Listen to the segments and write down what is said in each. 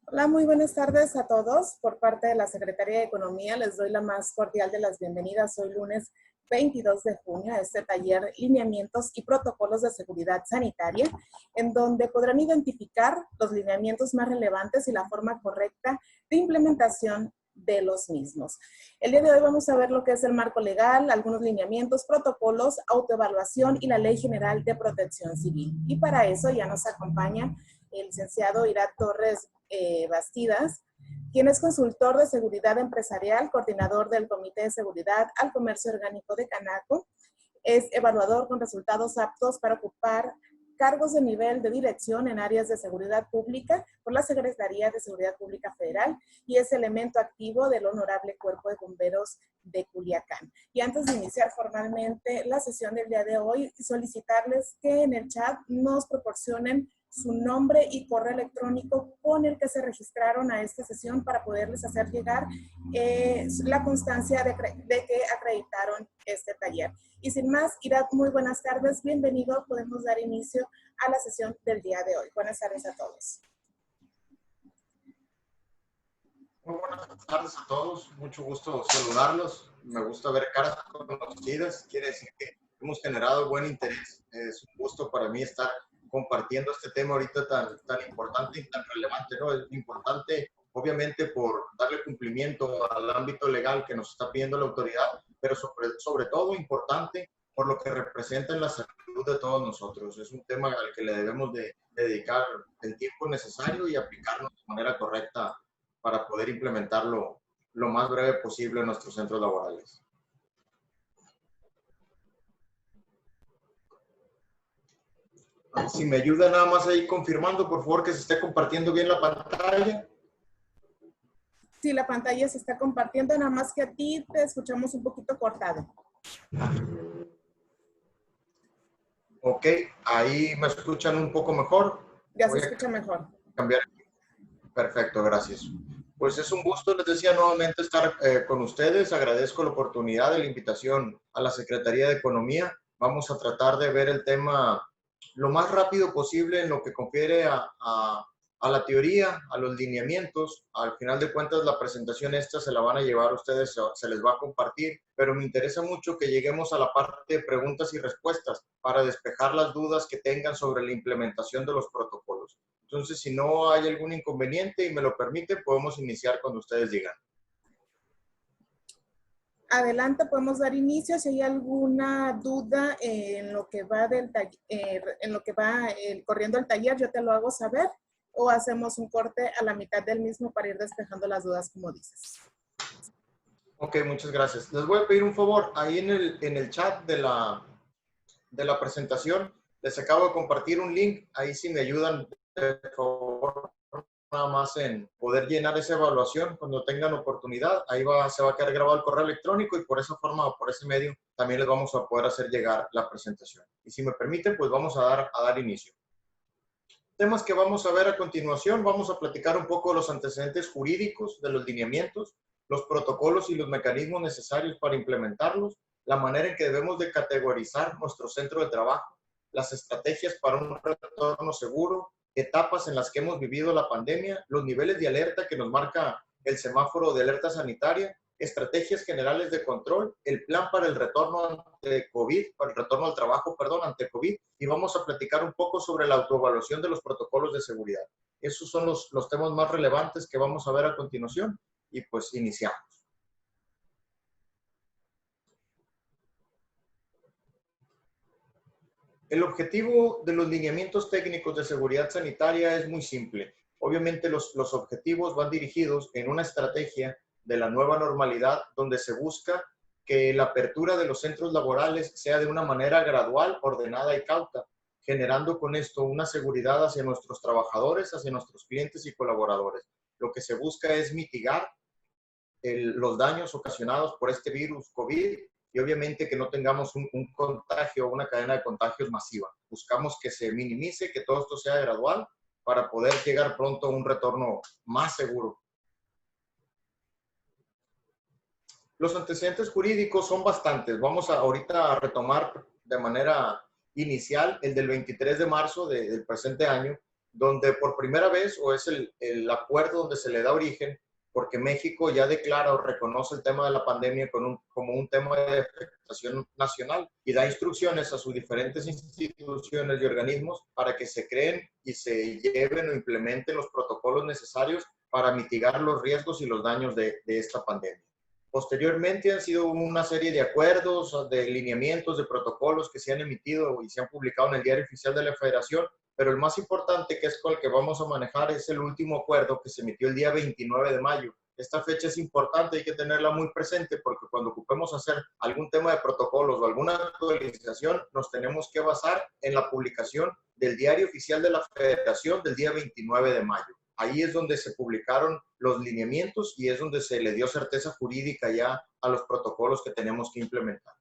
Hola, muy buenas tardes a todos. Por parte de la Secretaría de Economía les doy la más cordial de las bienvenidas hoy lunes 22 de junio a este taller Lineamientos y Protocolos de Seguridad Sanitaria, en donde podrán identificar los lineamientos más relevantes y la forma correcta de implementación de los mismos. El día de hoy vamos a ver lo que es el marco legal, algunos lineamientos, protocolos, autoevaluación y la Ley General de Protección Civil. Y para eso ya nos acompaña el licenciado Irat Torres Bastidas, quien es consultor de seguridad empresarial, coordinador del Comité de Seguridad al Comercio Orgánico de Canaco, es evaluador con resultados aptos para ocupar cargos de nivel de dirección en áreas de seguridad pública por la Secretaría de Seguridad Pública Federal y es elemento activo del Honorable Cuerpo de Bomberos de Culiacán. Y antes de iniciar formalmente la sesión del día de hoy, solicitarles que en el chat nos proporcionen su nombre y correo electrónico con el que se registraron a esta sesión para poderles hacer llegar la constancia de que acreditaron este taller. Y sin más, Irat, muy buenas tardes, bienvenido, podemos dar inicio a la sesión del día de hoy. Buenas tardes a todos. Muy buenas tardes a todos, mucho gusto saludarlos. Me gusta ver caras conocidas, quiere decir que hemos generado buen interés. Es un gusto para mí estar compartiendo este tema ahorita tan importante y tan relevante, ¿no? Es importante, obviamente, por darle cumplimiento al ámbito legal que nos está pidiendo la autoridad, pero sobre todo importante por lo que representa en la salud de todos nosotros. Es un tema al que le debemos de dedicar el tiempo necesario y aplicarlo de manera correcta para poder implementarlo lo más breve posible en nuestros centros laborales. Si me ayuda nada más ahí confirmando, por favor, que se esté compartiendo bien la pantalla. Sí, la pantalla se está compartiendo, nada más que a ti te escuchamos un poquito cortado. Ok, ahí me escuchan un poco mejor. Ya se escucha mejor. Cambiar. Perfecto, gracias. Pues es un gusto, les decía, nuevamente estar con ustedes. Agradezco la oportunidad de la invitación a la Secretaría de Economía. Vamos a tratar de ver el tema lo más rápido posible en lo que confiere a la teoría, a los lineamientos. Al final de cuentas, la presentación esta se la van a llevar ustedes, se les va a compartir, pero me interesa mucho que lleguemos a la parte de preguntas y respuestas para despejar las dudas que tengan sobre la implementación de los protocolos. Entonces, si no hay algún inconveniente y me lo permite, podemos iniciar cuando ustedes digan. Adelante, podemos dar inicio. Si hay alguna duda en lo que va corriendo el taller, yo te lo hago saber o hacemos un corte a la mitad del mismo para ir despejando las dudas, como dices. Ok, muchas gracias. Les voy a pedir un favor. Ahí en el chat de la presentación, les acabo de compartir un link. Ahí si me ayudan, por favor, nada más en poder llenar esa evaluación cuando tengan oportunidad. Ahí se va a quedar grabado el correo electrónico y por esa forma o por ese medio también les vamos a poder hacer llegar la presentación. Y si me permiten, pues vamos a dar inicio. Temas que vamos a ver a continuación, vamos a platicar un poco de los antecedentes jurídicos de los lineamientos, los protocolos y los mecanismos necesarios para implementarlos, la manera en que debemos de categorizar nuestro centro de trabajo, las estrategias para un retorno seguro, etapas en las que hemos vivido la pandemia, los niveles de alerta que nos marca el semáforo de alerta sanitaria, estrategias generales de control, el plan para el retorno ante COVID, para el retorno al trabajo, ante COVID, y vamos a platicar un poco sobre la autoevaluación de los protocolos de seguridad. Esos son los temas más relevantes que vamos a ver a continuación y pues iniciamos. El objetivo de los lineamientos técnicos de seguridad sanitaria es muy simple. Obviamente los objetivos van dirigidos en una estrategia de la nueva normalidad donde se busca que la apertura de los centros laborales sea de una manera gradual, ordenada y cauta, generando con esto una seguridad hacia nuestros trabajadores, hacia nuestros clientes y colaboradores. Lo que se busca es mitigar los daños ocasionados por este virus COVID y obviamente que no tengamos un contagio o una cadena de contagios masiva. Buscamos que se minimice, que todo esto sea gradual para poder llegar pronto a un retorno más seguro. Los antecedentes jurídicos son bastantes. Vamos ahorita a retomar de manera inicial el del 23 de marzo del presente año, donde por primera vez, o es el acuerdo donde se le da origen, porque México ya declara o reconoce el tema de la pandemia como un tema de afectación nacional y da instrucciones a sus diferentes instituciones y organismos para que se creen y se lleven o implementen los protocolos necesarios para mitigar los riesgos y los daños de esta pandemia. Posteriormente han sido una serie de acuerdos, de lineamientos, de protocolos que se han emitido y se han publicado en el Diario Oficial de la Federación, pero el más importante, que es con el que vamos a manejar, es el último acuerdo que se emitió el día 29 de mayo. Esta fecha es importante, hay que tenerla muy presente porque cuando ocupemos hacer algún tema de protocolos o alguna actualización, nos tenemos que basar en la publicación del Diario Oficial de la Federación del día 29 de mayo. Ahí es donde se publicaron los lineamientos y es donde se le dio certeza jurídica ya a los protocolos que tenemos que implementar.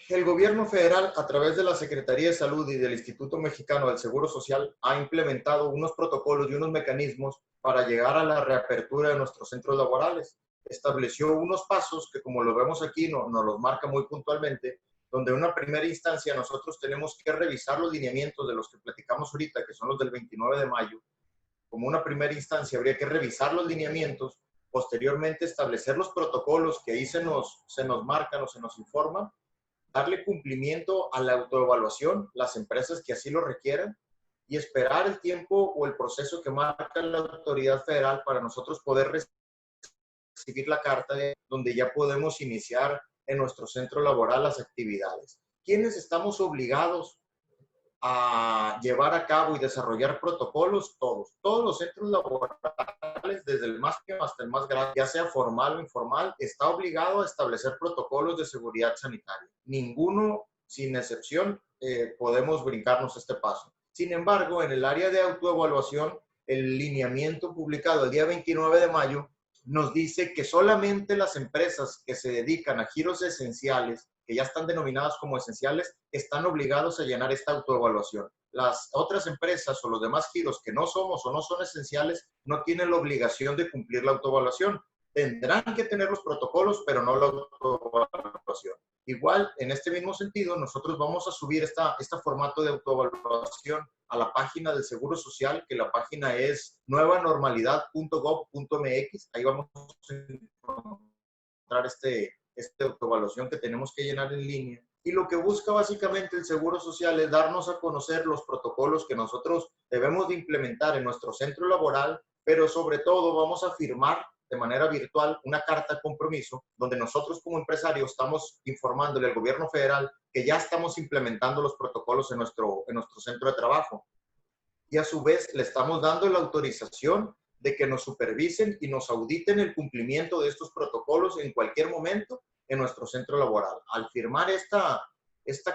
El gobierno federal, a través de la Secretaría de Salud y del Instituto Mexicano del Seguro Social, ha implementado unos protocolos y unos mecanismos para llegar a la reapertura de nuestros centros laborales. Estableció unos pasos que, como lo vemos aquí, nos los marca muy puntualmente, donde en una primera instancia nosotros tenemos que revisar los lineamientos de los que platicamos ahorita, que son los del 29 de mayo. Como una primera instancia habría que revisar los lineamientos, posteriormente establecer los protocolos que ahí se nos marcan o se nos informan, darle cumplimiento a la autoevaluación, las empresas que así lo requieran, y esperar el tiempo o el proceso que marca la autoridad federal para nosotros poder recibir la carta donde ya podemos iniciar en nuestro centro laboral las actividades. ¿Quiénes estamos obligados a llevar a cabo y desarrollar protocolos? Todos los centros laborales, desde el más pequeño hasta el más grande, ya sea formal o informal, está obligado a establecer protocolos de seguridad sanitaria. Ninguno, sin excepción, podemos brincarnos este paso. Sin embargo, en el área de autoevaluación, el lineamiento publicado el día 29 de mayo nos dice que solamente las empresas que se dedican a giros esenciales, que ya están denominadas como esenciales, están obligados a llenar esta autoevaluación. Las otras empresas o los demás giros que no somos o no son esenciales no tienen la obligación de cumplir la autoevaluación. Tendrán que tener los protocolos, pero no la autoevaluación. Igual, en este mismo sentido, nosotros vamos a subir este formato de autoevaluación a la página del Seguro Social, que la página es nuevanormalidad.gov.mx. Ahí vamos a encontrar esta autoevaluación que tenemos que llenar en línea. Y lo que busca básicamente el Seguro Social es darnos a conocer los protocolos que nosotros debemos de implementar en nuestro centro laboral, pero sobre todo vamos a firmar de manera virtual una carta de compromiso donde nosotros como empresarios estamos informándole al gobierno federal que ya estamos implementando los protocolos en nuestro centro de trabajo. Y a su vez le estamos dando la autorización de que nos supervisen y nos auditen el cumplimiento de estos protocolos en cualquier momento en nuestro centro laboral. Al firmar esta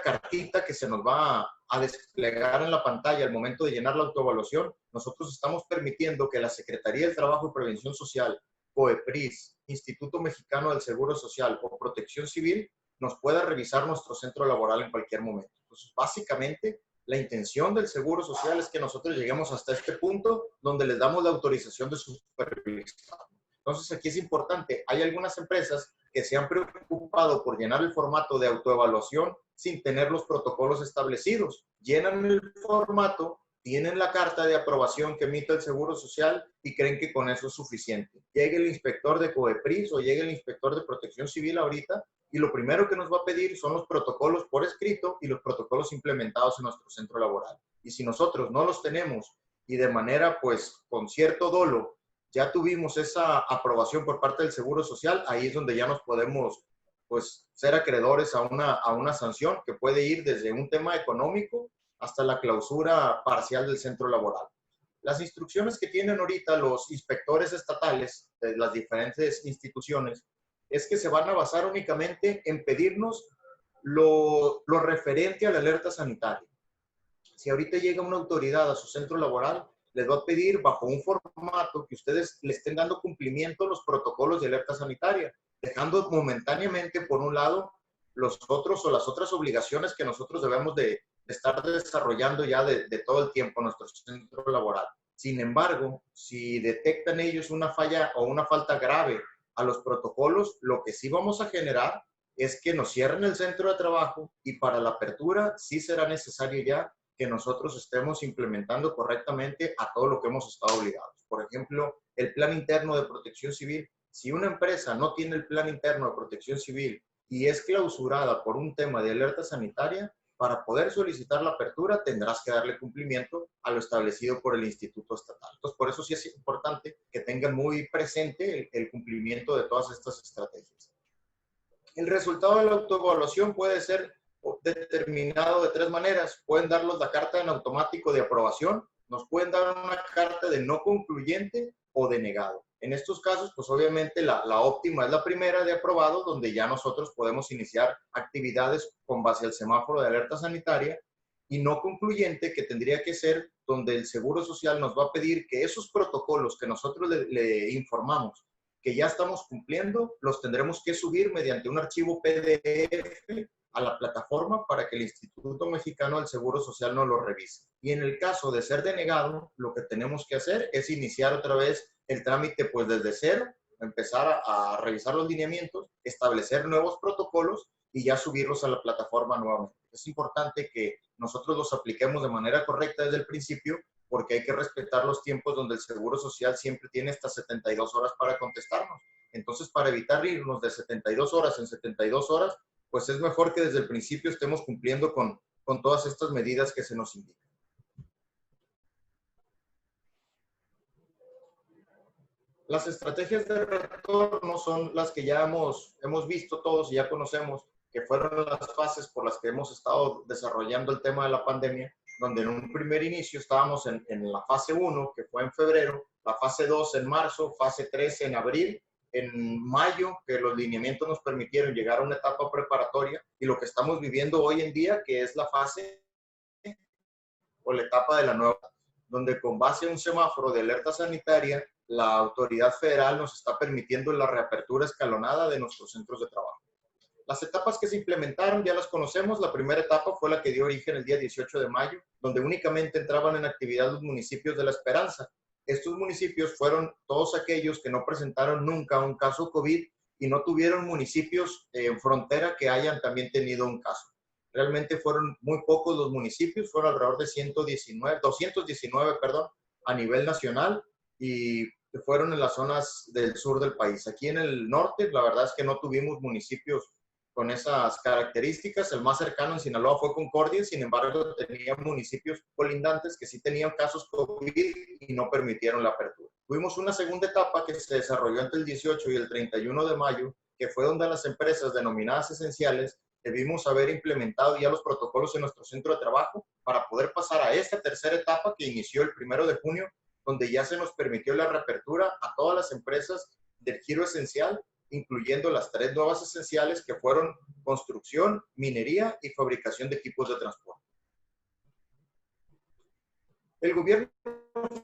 cartita que se nos va a desplegar en la pantalla al momento de llenar la autoevaluación, nosotros estamos permitiendo que la Secretaría del Trabajo y Prevención Social, COEPRIS, Instituto Mexicano del Seguro Social o Protección Civil nos pueda revisar nuestro centro laboral en cualquier momento. Entonces, básicamente, la intención del Seguro Social es que nosotros lleguemos hasta este punto donde les damos la autorización de supervisión. Entonces, aquí es importante, hay algunas empresas que se han preocupado por llenar el formato de autoevaluación sin tener los protocolos establecidos. Llenan el formato, tienen la carta de aprobación que emite el Seguro Social y creen que con eso es suficiente. Llegue el inspector de COEPRIS o llegue el inspector de Protección Civil ahorita y lo primero que nos va a pedir son los protocolos por escrito y los protocolos implementados en nuestro centro laboral. Y si nosotros no los tenemos y de manera, pues, con cierto dolo, ya tuvimos esa aprobación por parte del Seguro Social, ahí es donde ya nos podemos, pues, ser acreedores a una sanción que puede ir desde un tema económico hasta la clausura parcial del centro laboral. Las instrucciones que tienen ahorita los inspectores estatales de las diferentes instituciones es que se van a basar únicamente en pedirnos lo referente a la alerta sanitaria. Si ahorita llega una autoridad a su centro laboral, les va a pedir bajo un formato que ustedes le estén dando cumplimiento a los protocolos de alerta sanitaria, dejando momentáneamente por un lado las otras obligaciones que nosotros debemos de estar desarrollando ya de todo el tiempo en nuestro centro laboral. Sin embargo, si detectan ellos una falla o una falta grave a los protocolos, lo que sí vamos a generar es que nos cierren el centro de trabajo y para la apertura sí será necesario ya que nosotros estemos implementando correctamente a todo lo que hemos estado obligados. Por ejemplo, el plan interno de protección civil. Si una empresa no tiene el plan interno de protección civil y es clausurada por un tema de alerta sanitaria, para poder solicitar la apertura tendrás que darle cumplimiento a lo establecido por el Instituto Estatal. Entonces, por eso sí es importante que tengan muy presente el cumplimiento de todas estas estrategias. El resultado de la autoevaluación puede ser determinado de tres maneras. Pueden darnos la carta en automático de aprobación, nos pueden dar una carta de no concluyente o de negado. En estos casos, pues obviamente la óptima es la primera de aprobado, donde ya nosotros podemos iniciar actividades con base al semáforo de alerta sanitaria, y no concluyente, que tendría que ser donde el Seguro Social nos va a pedir que esos protocolos que nosotros le informamos que ya estamos cumpliendo, los tendremos que subir mediante un archivo PDF a la plataforma para que el Instituto Mexicano del Seguro Social nos lo revise. Y en el caso de ser denegado, lo que tenemos que hacer es iniciar otra vez el trámite pues desde cero, empezar a revisar los lineamientos, establecer nuevos protocolos y ya subirlos a la plataforma nuevamente. Es importante que nosotros los apliquemos de manera correcta desde el principio, porque hay que respetar los tiempos donde el Seguro Social siempre tiene hasta 72 horas para contestarnos. Entonces, para evitar irnos de 72 horas en 72 horas, pues es mejor que desde el principio estemos cumpliendo con todas estas medidas que se nos indican. Las estrategias de retorno son las que ya hemos visto todos y ya conocemos, que fueron las fases por las que hemos estado desarrollando el tema de la pandemia, donde en un primer inicio estábamos en la fase 1, que fue en febrero, la fase 2 en marzo, fase 3 en abril, en mayo, que los lineamientos nos permitieron llegar a una etapa preparatoria, y lo que estamos viviendo hoy en día, que es la fase o la etapa de la nueva, donde con base a un semáforo de alerta sanitaria, la autoridad federal nos está permitiendo la reapertura escalonada de nuestros centros de trabajo. Las etapas que se implementaron ya las conocemos. La primera etapa fue la que dio origen el día 18 de mayo, donde únicamente entraban en actividad los municipios de La Esperanza. Estos municipios fueron todos aquellos que no presentaron nunca un caso COVID y no tuvieron municipios en frontera que hayan también tenido un caso. Realmente fueron muy pocos los municipios, fueron alrededor de 219 a nivel nacional, y fueron en las zonas del sur del país. Aquí en el norte, la verdad es que no tuvimos municipios con esas características. El más cercano en Sinaloa fue Concordia, sin embargo tenía municipios colindantes que sí tenían casos COVID y no permitieron la apertura. Tuvimos una segunda etapa que se desarrolló entre el 18 y el 31 de mayo, que fue donde las empresas denominadas esenciales debimos haber implementado ya los protocolos en nuestro centro de trabajo para poder pasar a esta tercera etapa que inició el 1 de junio, donde ya se nos permitió la reapertura a todas las empresas del giro esencial, incluyendo las 3 nuevas esenciales que fueron construcción, minería y fabricación de equipos de transporte. El gobierno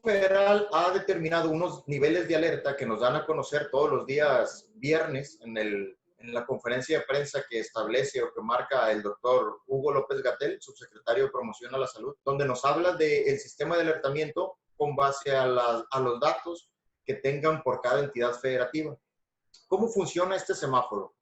federal ha determinado unos niveles de alerta que nos dan a conocer todos los días viernes en la conferencia de prensa que establece o que marca el doctor Hugo López-Gatell, subsecretario de Promoción a la Salud, donde nos habla del sistema de alertamiento con base a los datos que tengan por cada entidad federativa. ¿Cómo funciona este semáforo?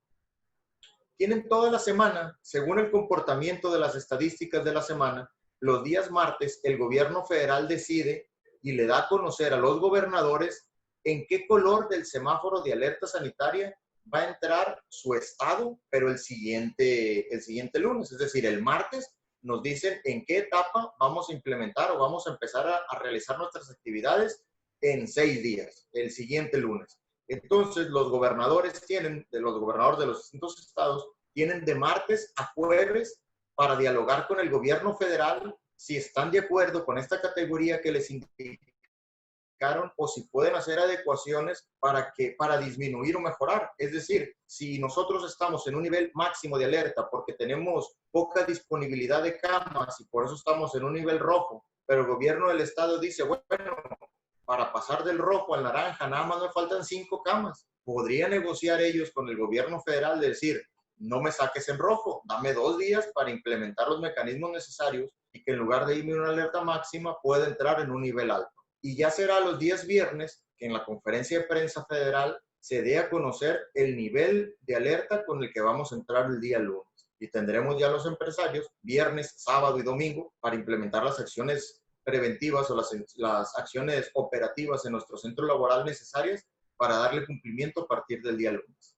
Tienen toda la semana, según el comportamiento de las estadísticas de la semana, los días martes el gobierno federal decide y le da a conocer a los gobernadores en qué color del semáforo de alerta sanitaria va a entrar su estado, pero el siguiente lunes. Es decir, el martes nos dicen en qué etapa vamos a implementar o vamos a empezar a realizar nuestras actividades en 6 días, el siguiente lunes. Entonces, los gobernadores de los distintos estados, tienen de martes a jueves para dialogar con el gobierno federal si están de acuerdo con esta categoría que les indicaron o si pueden hacer adecuaciones para disminuir o mejorar. Es decir, si nosotros estamos en un nivel máximo de alerta porque tenemos poca disponibilidad de camas y por eso estamos en un nivel rojo, pero el gobierno del estado dice, bueno, para pasar del rojo al naranja, nada más me faltan 5 camas. Podría negociar ellos con el gobierno federal de decir, no me saques en rojo, dame 2 días para implementar los mecanismos necesarios y que en lugar de irme a una alerta máxima pueda entrar en un nivel alto. Y ya será los días viernes que en la conferencia de prensa federal se dé a conocer el nivel de alerta con el que vamos a entrar el día lunes. y tendremos ya los empresarios viernes, sábado y domingo para implementar las acciones preventivas o las acciones operativas en nuestro centro laboral necesarias para darle cumplimiento a partir del día lunes.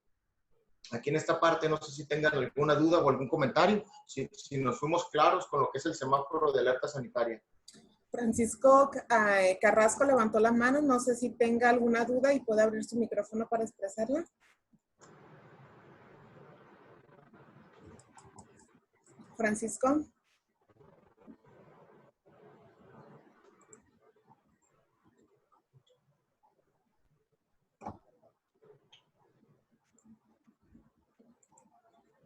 Aquí en esta parte no sé si tengan alguna duda o algún comentario, si nos fuimos claros con lo que es el semáforo de alerta sanitaria. Francisco Carrasco levantó la mano, no sé si tenga alguna duda y puede abrir su micrófono para expresarla. Francisco.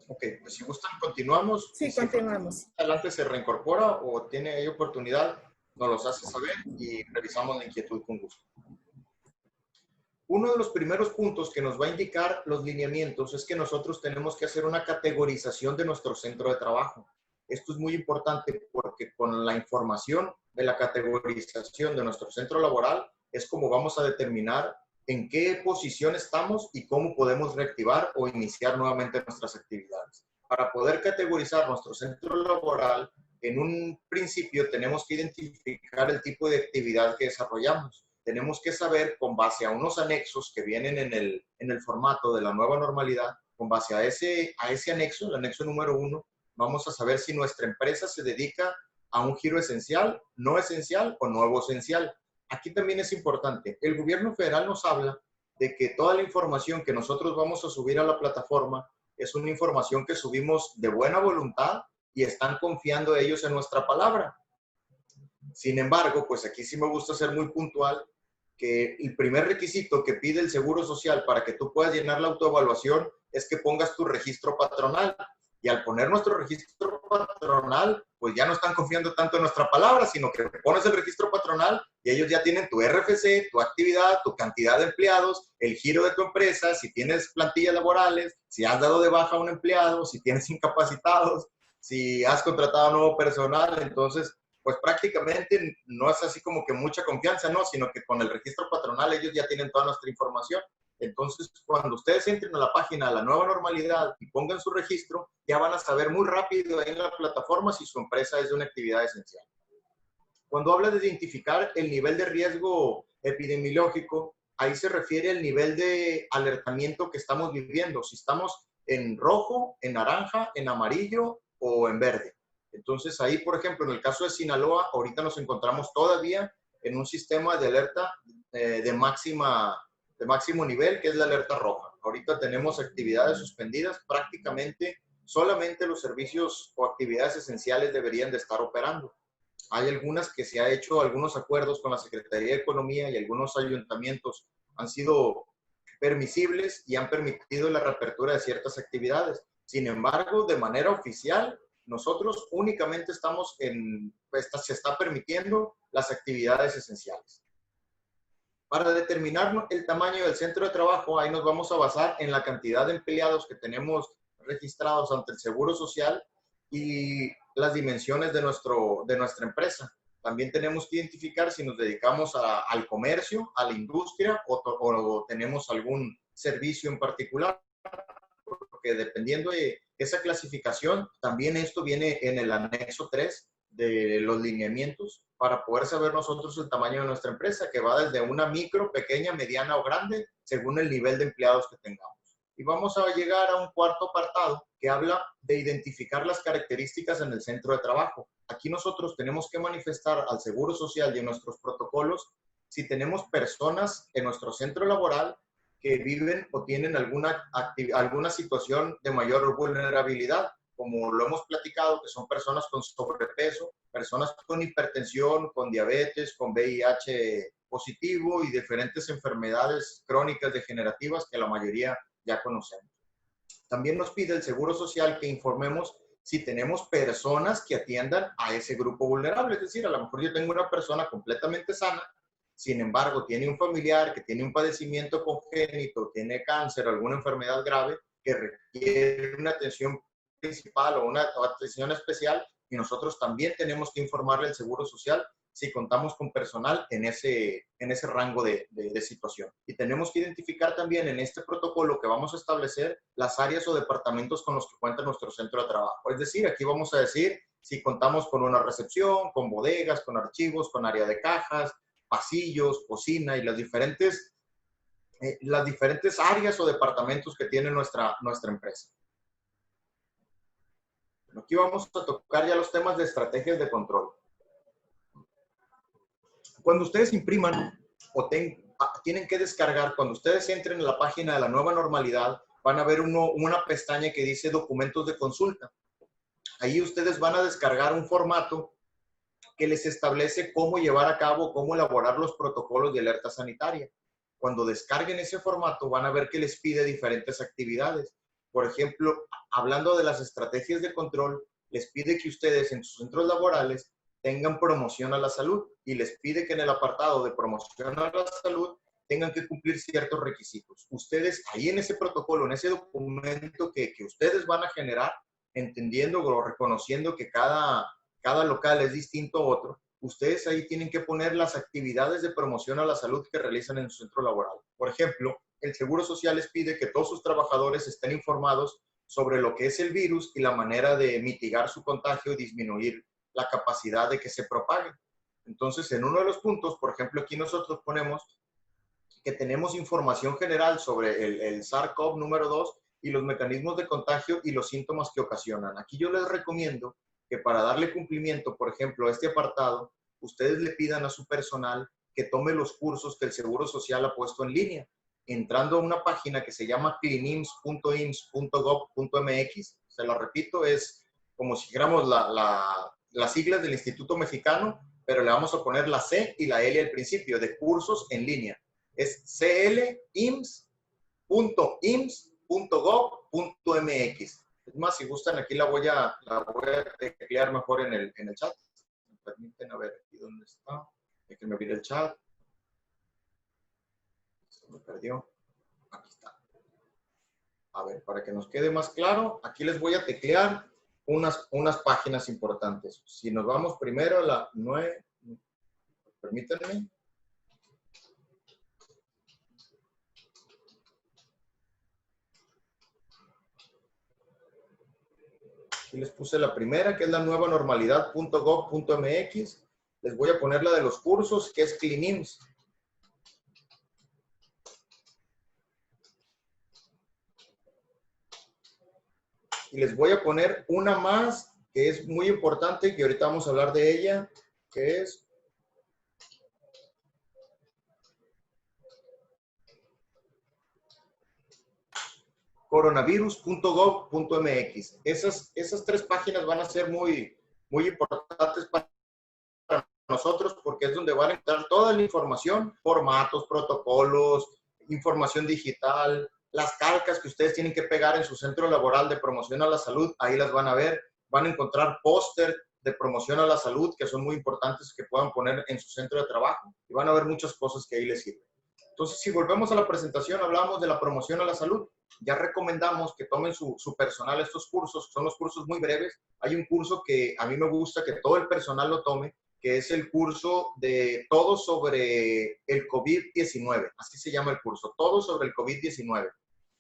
Ok, pues si gustan continuamos. Sí, continuamos. Adelante se reincorpora o tiene ahí oportunidad, nos los hace saber y revisamos la inquietud con gusto. Uno de los primeros puntos que nos va a indicar los lineamientos es que nosotros tenemos que hacer una categorización de nuestro centro de trabajo. Esto es muy importante porque con la información de la categorización de nuestro centro laboral es como vamos a determinar en qué posición estamos y cómo podemos reactivar o iniciar nuevamente nuestras actividades. Para poder categorizar nuestro centro laboral, en un principio tenemos que identificar el tipo de actividad que desarrollamos. Tenemos que saber, con base a unos anexos que vienen en el formato de la nueva normalidad, con base a ese anexo, el anexo número 1, vamos a saber si nuestra empresa se dedica a un giro esencial, no esencial o nuevo esencial. Aquí también es importante, el gobierno federal nos habla de que toda la información que nosotros vamos a subir a la plataforma es una información que subimos de buena voluntad y están confiando ellos en nuestra palabra. Sin embargo, pues aquí sí me gusta ser muy puntual, que el primer requisito que pide el Seguro Social para que tú puedas llenar la autoevaluación es que pongas tu registro patronal. Y al poner nuestro registro patronal, pues ya no están confiando tanto en nuestra palabra, sino que pones el registro patronal y ellos ya tienen tu RFC, tu actividad, tu cantidad de empleados, el giro de tu empresa, si tienes plantillas laborales, si has dado de baja a un empleado, si tienes incapacitados, si has contratado nuevo personal. Entonces, pues prácticamente no es así como que mucha confianza, ¿no? Sino que con el registro patronal ellos ya tienen toda nuestra información. Entonces, cuando ustedes entren a la página de la nueva normalidad y pongan su registro, ya van a saber muy rápido en la plataforma si su empresa es de una actividad esencial. Cuando habla de identificar el nivel de riesgo epidemiológico, ahí se refiere al nivel de alertamiento que estamos viviendo. Si estamos en rojo, en naranja, en amarillo o en verde. Entonces, ahí, por ejemplo, en el caso de Sinaloa, ahorita nos encontramos todavía en un sistema de alerta de máximo nivel, que es la alerta roja. Ahorita tenemos actividades suspendidas, prácticamente solamente los servicios o actividades esenciales deberían de estar operando. Hay algunas que se ha hecho algunos acuerdos con la Secretaría de Economía y algunos ayuntamientos han sido permisibles y han permitido la reapertura de ciertas actividades. Sin embargo, de manera oficial, nosotros únicamente se está permitiendo las actividades esenciales. Para determinar el tamaño del centro de trabajo, ahí nos vamos a basar en la cantidad de empleados que tenemos registrados ante el Seguro Social y las dimensiones de nuestra empresa. También tenemos que identificar si nos dedicamos al comercio, a la industria o tenemos algún servicio en particular, porque dependiendo de esa clasificación, también esto viene en el anexo 3 de los lineamientos para poder saber nosotros el tamaño de nuestra empresa, que va desde una micro, pequeña, mediana o grande, según el nivel de empleados que tengamos. Y vamos a llegar a un cuarto apartado que habla de identificar las características en el centro de trabajo. Aquí nosotros tenemos que manifestar al Seguro Social y en nuestros protocolos si tenemos personas en nuestro centro laboral que viven o tienen alguna situación de mayor vulnerabilidad, como lo hemos platicado, que son personas con sobrepeso, personas con hipertensión, con diabetes, con VIH positivo y diferentes enfermedades crónicas degenerativas que la mayoría ya conocemos. También nos pide el Seguro Social que informemos si tenemos personas que atiendan a ese grupo vulnerable. Es decir, a lo mejor yo tengo una persona completamente sana, sin embargo, tiene un familiar que tiene un padecimiento congénito, tiene cáncer, alguna enfermedad grave que requiere una atención principal o una atención especial, y nosotros también tenemos que informarle al Seguro Social si contamos con personal en ese rango de situación. Y tenemos que identificar también en este protocolo que vamos a establecer las áreas o departamentos con los que cuenta nuestro centro de trabajo. Es decir, aquí vamos a decir si contamos con una recepción, con bodegas, con archivos, con área de cajas, pasillos, cocina y las diferentes áreas o departamentos que tiene nuestra empresa. Aquí vamos a tocar ya los temas de estrategias de control. Cuando ustedes impriman o tienen que descargar, cuando ustedes entren en la página de la nueva normalidad, van a ver una pestaña que dice documentos de consulta. Ahí ustedes van a descargar un formato que les establece cómo llevar a cabo, cómo elaborar los protocolos de alerta sanitaria. Cuando descarguen ese formato, van a ver que les pide diferentes actividades. Por ejemplo, hablando de las estrategias de control, les pide que ustedes en sus centros laborales tengan promoción a la salud y les pide que en el apartado de promoción a la salud tengan que cumplir ciertos requisitos. Ustedes ahí en ese protocolo, en ese documento que ustedes van a generar, entendiendo o reconociendo que cada local es distinto a otro, ustedes ahí tienen que poner las actividades de promoción a la salud que realizan en su centro laboral. Por ejemplo, el Seguro Social les pide que todos sus trabajadores estén informados sobre lo que es el virus y la manera de mitigar su contagio y disminuir la capacidad de que se propague. Entonces, en uno de los puntos, por ejemplo, aquí nosotros ponemos que tenemos información general sobre el SARS-CoV número 2 y los mecanismos de contagio y los síntomas que ocasionan. Aquí yo les recomiendo que para darle cumplimiento, por ejemplo, a este apartado, ustedes le pidan a su personal que tome los cursos que el Seguro Social ha puesto en línea, entrando a una página que se llama clinims.ims.gov.mx. Se la repito, es como si dijéramos las siglas del Instituto Mexicano, pero le vamos a poner la C y la L al principio, de cursos en línea. Es clims.ims.gov.mx. Es más, si gustan, aquí la voy a teclear mejor en el chat. Me permiten, a ver, aquí dónde está. Déjenme abrir el chat. Se me perdió. Aquí está. A ver, para que nos quede más claro, aquí les voy a teclear unas páginas importantes. Si nos vamos primero a la 9, permítanme. Aquí les puse la primera, que es la nueva normalidad.gov.mx. Les voy a poner la de los cursos, que es Clinims. Y les voy a poner una más, que es muy importante, que ahorita vamos a hablar de ella, que es coronavirus.gov.mx. Esas tres páginas van a ser muy importantes para nosotros porque es donde van a estar toda la información, formatos, protocolos, información digital, las calcas que ustedes tienen que pegar en su centro laboral de promoción a la salud, ahí las van a ver. Van a encontrar póster de promoción a la salud que son muy importantes que puedan poner en su centro de trabajo y van a ver muchas cosas que ahí les sirven. Entonces, si volvemos a la presentación, hablamos de la promoción a la salud. Ya recomendamos que tomen su personal estos cursos. Son los cursos muy breves. Hay un curso que a mí me gusta que todo el personal lo tome, que es el curso de todo sobre el COVID-19. Así se llama el curso, todo sobre el COVID-19.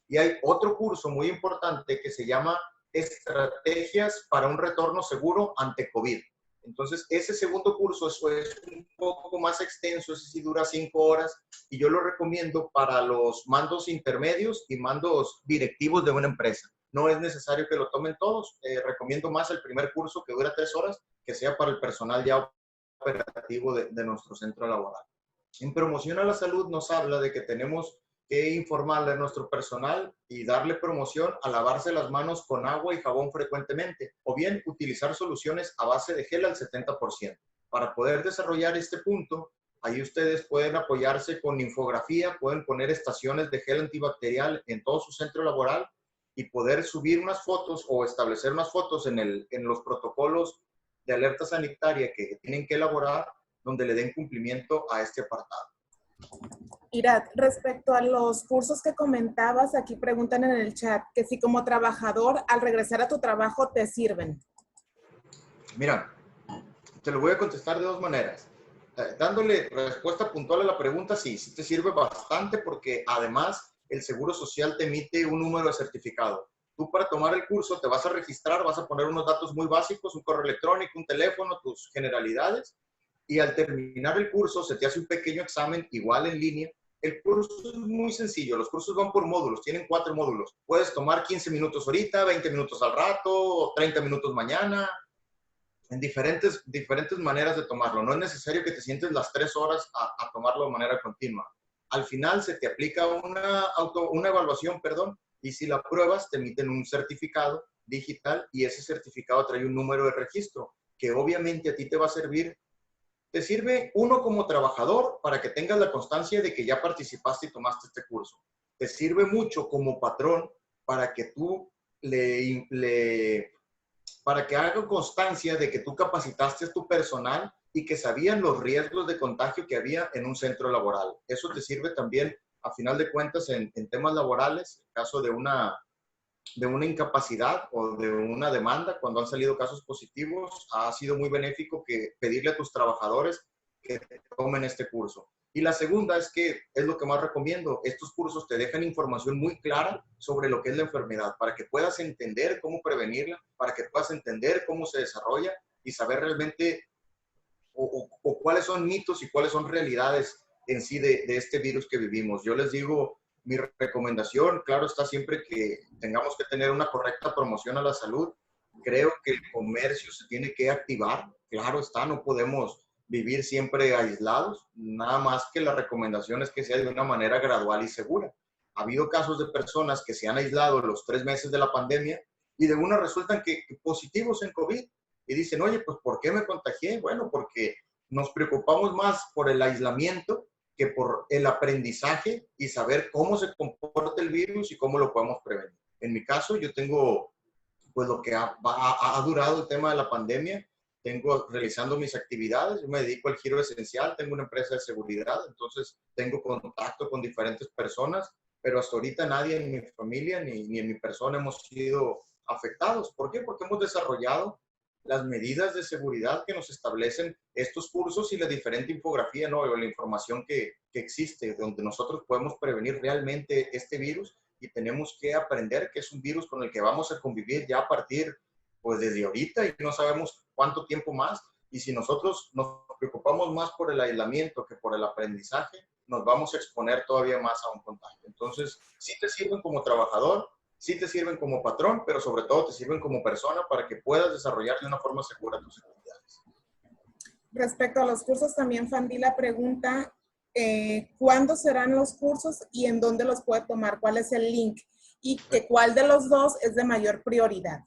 Y hay otro curso muy importante que se llama Estrategias para un retorno seguro ante COVID. Entonces, ese segundo curso es un poco más extenso, ese sí dura 5 horas y yo lo recomiendo para los mandos intermedios y mandos directivos de una empresa. No es necesario que lo tomen todos. Recomiendo más el primer curso que dura 3 horas, que sea para el personal ya operativo de nuestro centro laboral. En promoción a la salud nos habla de que tenemos que informarle a nuestro personal y darle promoción a lavarse las manos con agua y jabón frecuentemente, o bien utilizar soluciones a base de gel al 70%. Para poder desarrollar este punto, ahí ustedes pueden apoyarse con infografía, pueden poner estaciones de gel antibacterial en todo su centro laboral y poder subir unas fotos o establecer unas fotos en los protocolos de alerta sanitaria que tienen que elaborar, donde le den cumplimiento a este apartado. Irat, respecto a los cursos que comentabas, aquí preguntan en el chat que si como trabajador al regresar a tu trabajo te sirven. Mira, te lo voy a contestar de dos maneras. dándole respuesta puntual a la pregunta, sí, sí te sirve bastante porque además el Seguro Social te emite un número de certificado. Tú para tomar el curso te vas a registrar, vas a poner unos datos muy básicos, un correo electrónico, un teléfono, tus generalidades, y al terminar el curso se te hace un pequeño examen igual en línea. El curso es muy sencillo, los cursos van por módulos, tienen 4 módulos. Puedes tomar 15 minutos ahorita, 20 minutos al rato, 30 minutos mañana, en diferentes maneras de tomarlo. No es necesario que te sientes las 3 horas a tomarlo de manera continua. Al final se te aplica una evaluación, perdón, y si la pruebas te emiten un certificado digital y ese certificado trae un número de registro que obviamente a ti te va a servir. Te sirve uno como trabajador para que tengas la constancia de que ya participaste y tomaste este curso. Te sirve mucho como patrón para que tú para que haga constancia de que tú capacitaste a tu personal y que sabían los riesgos de contagio que había en un centro laboral. Eso te sirve también, a final de cuentas, en temas laborales, en caso de una incapacidad o de una demanda, cuando han salido casos positivos, ha sido muy benéfico que pedirle a tus trabajadores que tomen este curso. Y la segunda es que es lo que más recomiendo. Estos cursos te dejan información muy clara sobre lo que es la enfermedad, para que puedas entender cómo prevenirla, para que puedas entender cómo se desarrolla y saber realmente o cuáles son mitos y cuáles son realidades en sí de este virus que vivimos. Yo les digo, mi recomendación, claro, está siempre que tengamos que tener una correcta promoción a la salud. Creo que el comercio se tiene que activar. Claro está, no podemos vivir siempre aislados. Nada más que la recomendación es que sea de una manera gradual y segura. Ha habido casos de personas que se han aislado los 3 meses de la pandemia y de una resultan que positivos en COVID. Y dicen, oye, pues ¿por qué me contagié? Bueno, porque nos preocupamos más por el aislamiento que por el aprendizaje y saber cómo se comporta el virus y cómo lo podemos prevenir. En mi caso, yo tengo, pues lo que ha durado el tema de la pandemia, tengo realizando mis actividades, yo me dedico al giro esencial, tengo una empresa de seguridad, entonces tengo contacto con diferentes personas, pero hasta ahorita nadie en mi familia ni en mi persona hemos sido afectados. ¿Por qué? Porque hemos desarrollado las medidas de seguridad que nos establecen estos cursos y la diferente infografía, ¿no? O la información que existe, donde nosotros podemos prevenir realmente este virus y tenemos que aprender que es un virus con el que vamos a convivir ya a partir, pues desde ahorita y no sabemos cuánto tiempo más. Y si nosotros nos preocupamos más por el aislamiento que por el aprendizaje, nos vamos a exponer todavía más a un contagio. Entonces, sí te sirven como trabajador, sí te sirven como patrón, pero sobre todo te sirven como persona para que puedas desarrollar de una forma segura tus actividades. Respecto a los cursos, también Fandila pregunta, ¿cuándo serán los cursos y en dónde los puede tomar? ¿Cuál es el link? Y que cuál de los dos es de mayor prioridad.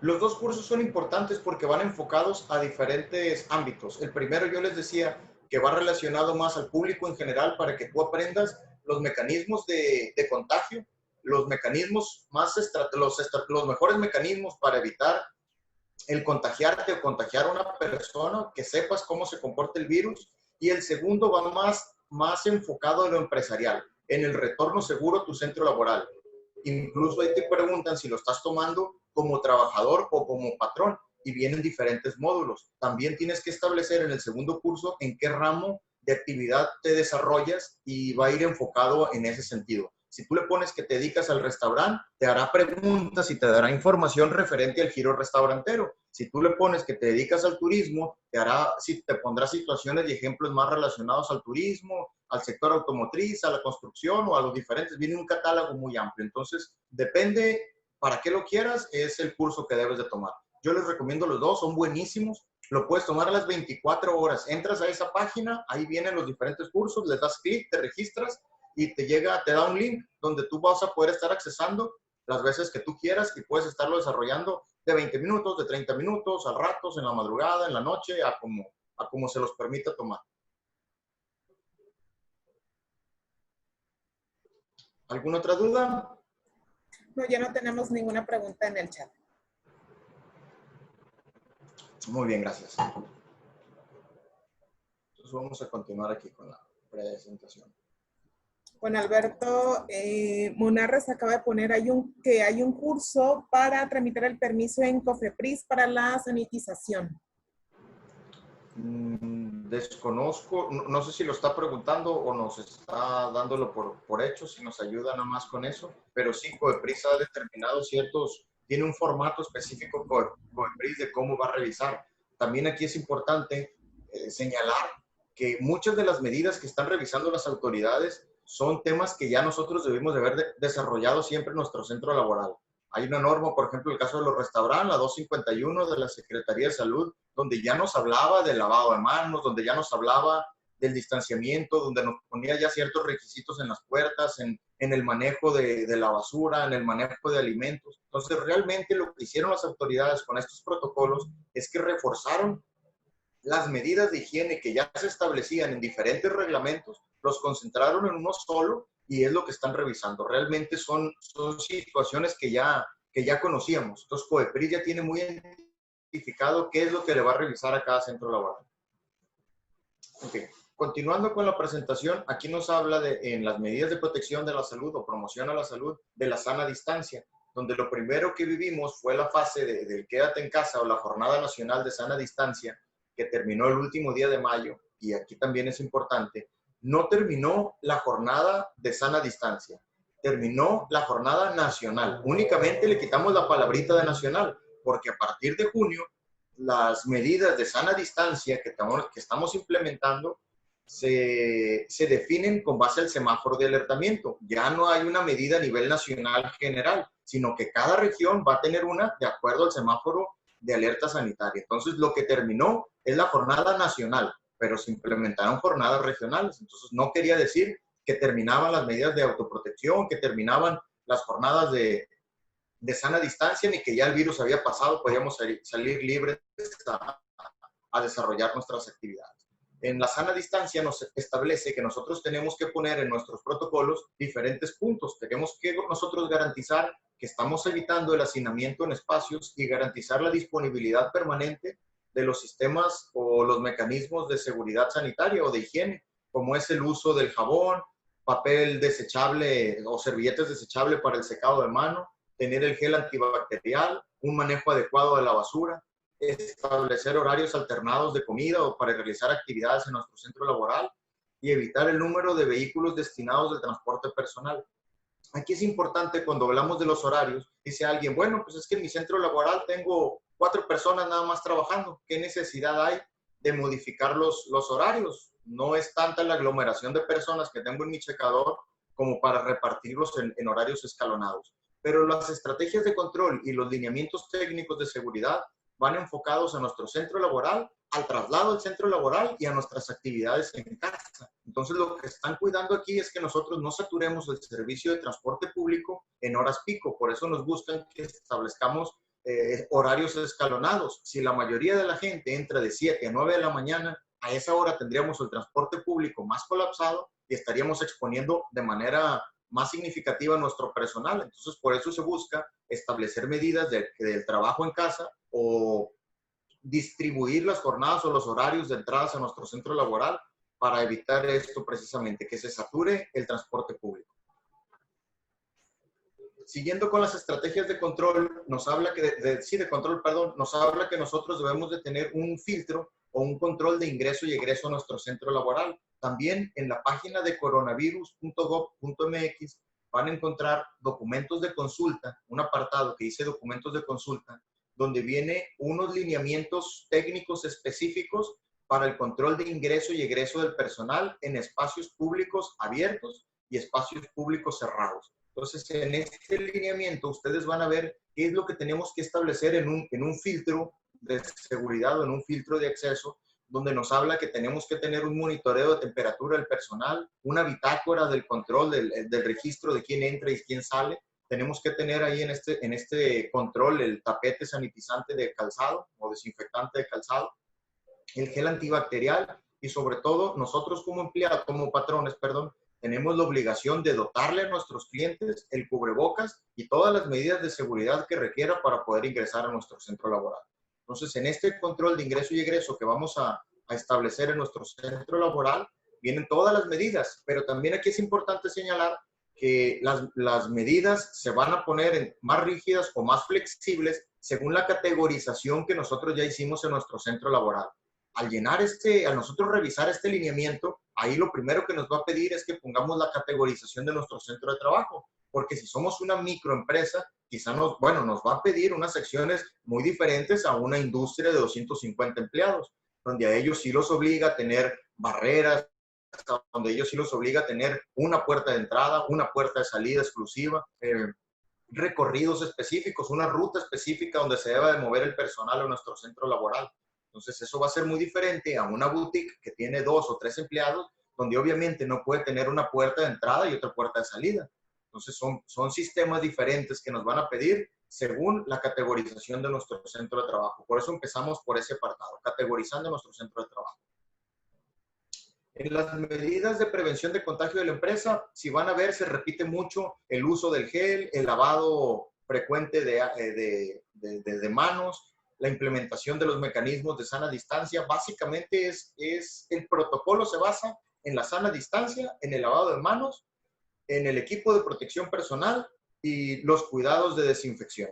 Los dos cursos son importantes porque van enfocados a diferentes ámbitos. El primero, yo les decía, que va relacionado más al público en general para que tú aprendas los mecanismos de contagio, los mecanismos los mejores mecanismos para evitar el contagiarte o contagiar a una persona, que sepas cómo se comporta el virus. Y el segundo va más enfocado en lo empresarial, en el retorno seguro a tu centro laboral. Incluso ahí te preguntan si lo estás tomando como trabajador o como patrón y vienen diferentes módulos. También tienes que establecer en el segundo curso en qué ramo de actividad te desarrollas y va a ir enfocado en ese sentido. Si tú le pones que te dedicas al restaurante, te hará preguntas y te dará información referente al giro restaurantero. Si tú le pones que te dedicas al turismo, te pondrá situaciones y ejemplos más relacionados al turismo, al sector automotriz, a la construcción o a los diferentes. Viene un catálogo muy amplio. Entonces, depende para qué lo quieras, es el curso que debes de tomar. Yo les recomiendo los dos, son buenísimos. Lo puedes tomar a las 24 horas. Entras a esa página, ahí vienen los diferentes cursos, les das clic, te registras y te da un link donde tú vas a poder estar accesando las veces que tú quieras y puedes estarlo desarrollando de 20 minutos, de 30 minutos, a ratos, en la madrugada, en la noche, a como se los permita tomar. ¿Alguna otra duda? No, ya no tenemos ninguna pregunta en el chat. Muy bien, gracias. Entonces vamos a continuar aquí con la presentación. Bueno, Alberto Monarres acaba de poner que hay un curso para tramitar el permiso en COFEPRIS para la sanitización. Desconozco, no sé si lo está preguntando o nos está dándolo por hecho, si nos ayuda nada más con eso, pero sí, COEPRIS ha determinado tiene un formato específico COEPRIS de cómo va a revisar. También aquí es importante señalar que muchas de las medidas que están revisando las autoridades son temas que ya nosotros debimos de haber desarrollado siempre en nuestro centro laboral. Hay una norma, por ejemplo, el caso de los restaurantes, la 251 de la Secretaría de Salud, donde ya nos hablaba del lavado de manos, donde ya nos hablaba del distanciamiento, donde nos ponía ya ciertos requisitos en las puertas, en el manejo de la basura, en el manejo de alimentos. Entonces, realmente lo que hicieron las autoridades con estos protocolos es que reforzaron las medidas de higiene que ya se establecían en diferentes reglamentos, los concentraron en uno solo y es lo que están revisando. Realmente son situaciones que ya conocíamos. Entonces, COEPRIS ya tiene muy identificado qué es lo que le va a revisar a cada centro laboral. Okay. Continuando con la presentación, aquí nos habla en las medidas de protección de la salud o promoción a la salud de la sana distancia, donde lo primero que vivimos fue la fase del quédate en casa o la Jornada Nacional de Sana Distancia, que terminó el último día de mayo, y aquí también es importante, no terminó la jornada de sana distancia, terminó la jornada nacional. Únicamente le quitamos la palabrita de nacional, porque a partir de junio, las medidas de sana distancia que estamos implementando se definen con base al semáforo de alertamiento. Ya no hay una medida a nivel nacional general, sino que cada región va a tener una de acuerdo al semáforo de alerta sanitaria. Entonces, lo que terminó es la jornada nacional, pero se implementaron jornadas regionales. Entonces, no quería decir que terminaban las medidas de autoprotección, que terminaban las jornadas de sana distancia, ni que ya el virus había pasado, podíamos salir libres a desarrollar nuestras actividades. En la sana distancia nos establece que nosotros tenemos que poner en nuestros protocolos diferentes puntos. Tenemos que nosotros garantizar que estamos evitando el hacinamiento en espacios y garantizar la disponibilidad permanente de los sistemas o los mecanismos de seguridad sanitaria o de higiene, como es el uso del jabón, papel desechable o servilletas desechables para el secado de mano, tener el gel antibacterial, un manejo adecuado de la basura, establecer horarios alternados de comida o para realizar actividades en nuestro centro laboral y evitar el número de vehículos destinados al transporte personal. Aquí es importante cuando hablamos de los horarios, dice alguien, bueno, pues es que en mi centro laboral tengo 4 personas nada más trabajando. ¿Qué necesidad hay de modificar los horarios? No es tanta la aglomeración de personas que tengo en mi checador como para repartirlos en horarios escalonados. Pero las estrategias de control y los lineamientos técnicos de seguridad van enfocados a nuestro centro laboral, al traslado del centro laboral y a nuestras actividades en casa. Entonces, lo que están cuidando aquí es que nosotros no saturemos el servicio de transporte público en horas pico. Por eso nos buscan que establezcamos horarios escalonados. Si la mayoría de la gente entra de 7 a 9 de la mañana, a esa hora tendríamos el transporte público más colapsado y estaríamos exponiendo de manera más significativa a nuestro personal. Entonces, por eso se busca establecer medidas del trabajo en casa o distribuir las jornadas o los horarios de entradas a nuestro centro laboral para evitar esto precisamente, que se sature el transporte público. Siguiendo con las estrategias de control, nos habla nos habla que nosotros debemos de tener un filtro o un control de ingreso y egreso a nuestro centro laboral. También en la página de coronavirus.gov.mx van a encontrar documentos de consulta, un apartado que dice documentos de consulta, donde viene unos lineamientos técnicos específicos para el control de ingreso y egreso del personal en espacios públicos abiertos y espacios públicos cerrados. Entonces, en este lineamiento, ustedes van a ver qué es lo que tenemos que establecer en un filtro de seguridad o en un filtro de acceso, donde nos habla que tenemos que tener un monitoreo de temperatura del personal, una bitácora del control del registro de quién entra y quién sale. Tenemos que tener ahí en este control el tapete sanitizante de calzado o desinfectante de calzado, el gel antibacterial y sobre todo nosotros como patrones, tenemos la obligación de dotarle a nuestros clientes el cubrebocas y todas las medidas de seguridad que requiera para poder ingresar a nuestro centro laboral. Entonces, en este control de ingreso y egreso que vamos a establecer en nuestro centro laboral, vienen todas las medidas, pero también aquí es importante señalar que las medidas se van a poner más rígidas o más flexibles según la categorización que nosotros ya hicimos en nuestro centro laboral. al nosotros revisar este lineamiento, ahí lo primero que nos va a pedir es que pongamos la categorización de nuestro centro de trabajo, porque si somos una microempresa, quizá nos va a pedir unas secciones muy diferentes a una industria de 250 empleados, donde a ellos sí los obliga a tener barreras, donde ellos sí los obliga a tener una puerta de entrada, una puerta de salida exclusiva, recorridos específicos, una ruta específica donde se deba de mover el personal a nuestro centro laboral. Entonces, eso va a ser muy diferente a una boutique que tiene 2 o 3 empleados, donde obviamente no puede tener una puerta de entrada y otra puerta de salida. Entonces, son sistemas diferentes que nos van a pedir según la categorización de nuestro centro de trabajo. Por eso empezamos por ese apartado, categorizando nuestro centro de trabajo. En las medidas de prevención de contagio de la empresa, si van a ver, se repite mucho el uso del gel, el lavado frecuente de manos, la implementación de los mecanismos de sana distancia. Básicamente el protocolo se basa en la sana distancia, en el lavado de manos, en el equipo de protección personal y los cuidados de desinfección.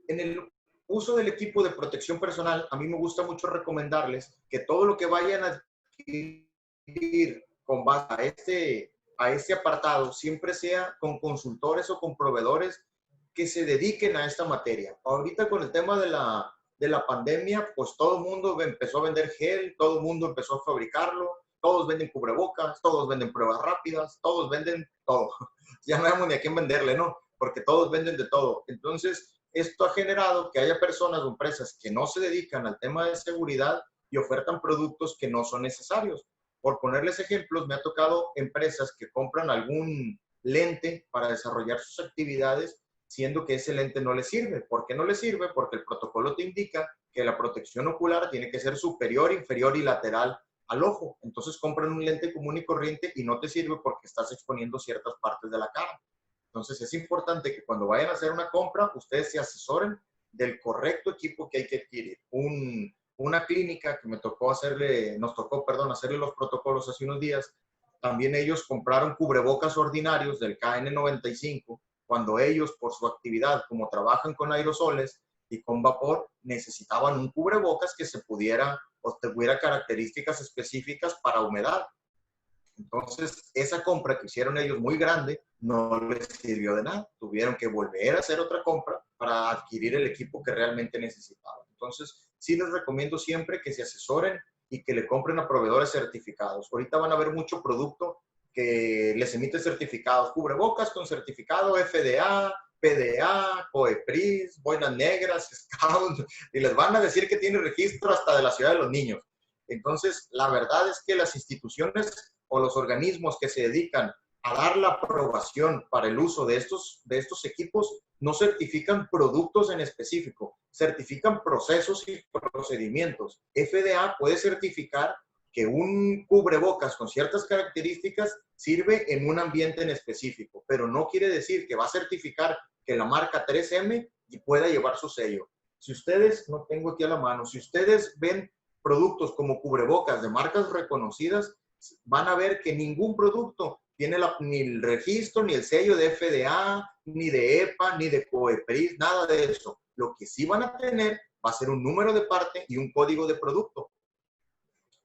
En el uso del equipo de protección personal, a mí me gusta mucho recomendarles que todo lo que vayan a adquirir con base a este apartado siempre sea con consultores o con proveedores que se dediquen a esta materia. Ahorita con el tema de la pandemia, pues todo el mundo empezó a vender gel, todo el mundo empezó a fabricarlo, todos venden cubrebocas, todos venden pruebas rápidas, todos venden todo. Ya no sabemos ni a quién venderle, ¿no? Porque todos venden de todo. Entonces, esto ha generado que haya personas o empresas que no se dedican al tema de seguridad y ofertan productos que no son necesarios. Por ponerles ejemplos, me ha tocado empresas que compran algún lente para desarrollar sus actividades, siendo que ese lente no les sirve. ¿Por qué no les sirve? Porque el protocolo te indica que la protección ocular tiene que ser superior, inferior y lateral al ojo. Entonces compran un lente común y corriente y no te sirve porque estás exponiendo ciertas partes de la cara. Entonces es importante que cuando vayan a hacer una compra, ustedes se asesoren del correcto equipo que hay que adquirir. Una clínica que nos tocó hacerle los protocolos hace unos días, también ellos compraron cubrebocas ordinarios del KN95, cuando ellos, por su actividad, como trabajan con aerosoles y con vapor, necesitaban un cubrebocas que se pudiera o tuviera características específicas para humedad. Entonces, esa compra que hicieron ellos muy grande no les sirvió de nada. Tuvieron que volver a hacer otra compra para adquirir el equipo que realmente necesitaban. Entonces, sí les recomiendo siempre que se asesoren y que le compren a proveedores certificados. Ahorita van a ver mucho producto que les emite certificados. Cubrebocas con certificado FDA, PDA, COEPRIS, Boinas Negras, Scout, y les van a decir que tiene registro hasta de la ciudad de los niños. Entonces, la verdad es que las instituciones o los organismos que se dedican a dar la aprobación para el uso de estos equipos no certifican productos en específico, certifican procesos y procedimientos. FDA puede certificar que un cubrebocas con ciertas características sirve en un ambiente en específico, pero no quiere decir que va a certificar que la marca 3M pueda llevar su sello. Si ustedes, no tengo aquí a la mano, si ustedes ven productos como cubrebocas de marcas reconocidas, van a ver que ningún producto tiene ni el registro, ni el sello de FDA, ni de EPA, ni de COEPRIS, nada de eso. Lo que sí van a tener va a ser un número de parte y un código de producto.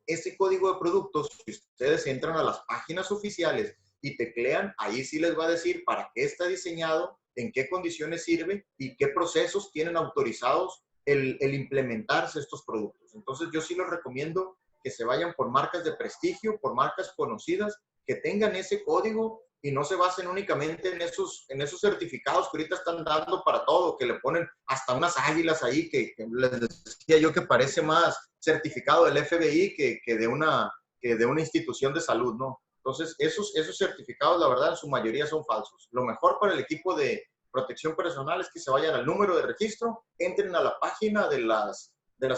Ese código de productos, si ustedes entran a las páginas oficiales y teclean, ahí sí les va a decir para qué está diseñado, en qué condiciones sirve y qué procesos tienen autorizados el implementarse estos productos. Entonces, yo sí les recomiendo que se vayan por marcas de prestigio, por marcas conocidas, que tengan ese código y no se basen únicamente en esos certificados que ahorita están dando para todo, que le ponen hasta unas águilas ahí, que les decía yo que parece más certificado del FBI que de una institución de salud, ¿no? Entonces, esos certificados, la verdad, en su mayoría son falsos. Lo mejor para el equipo de protección personal es que se vayan al número de registro, entren a la página de las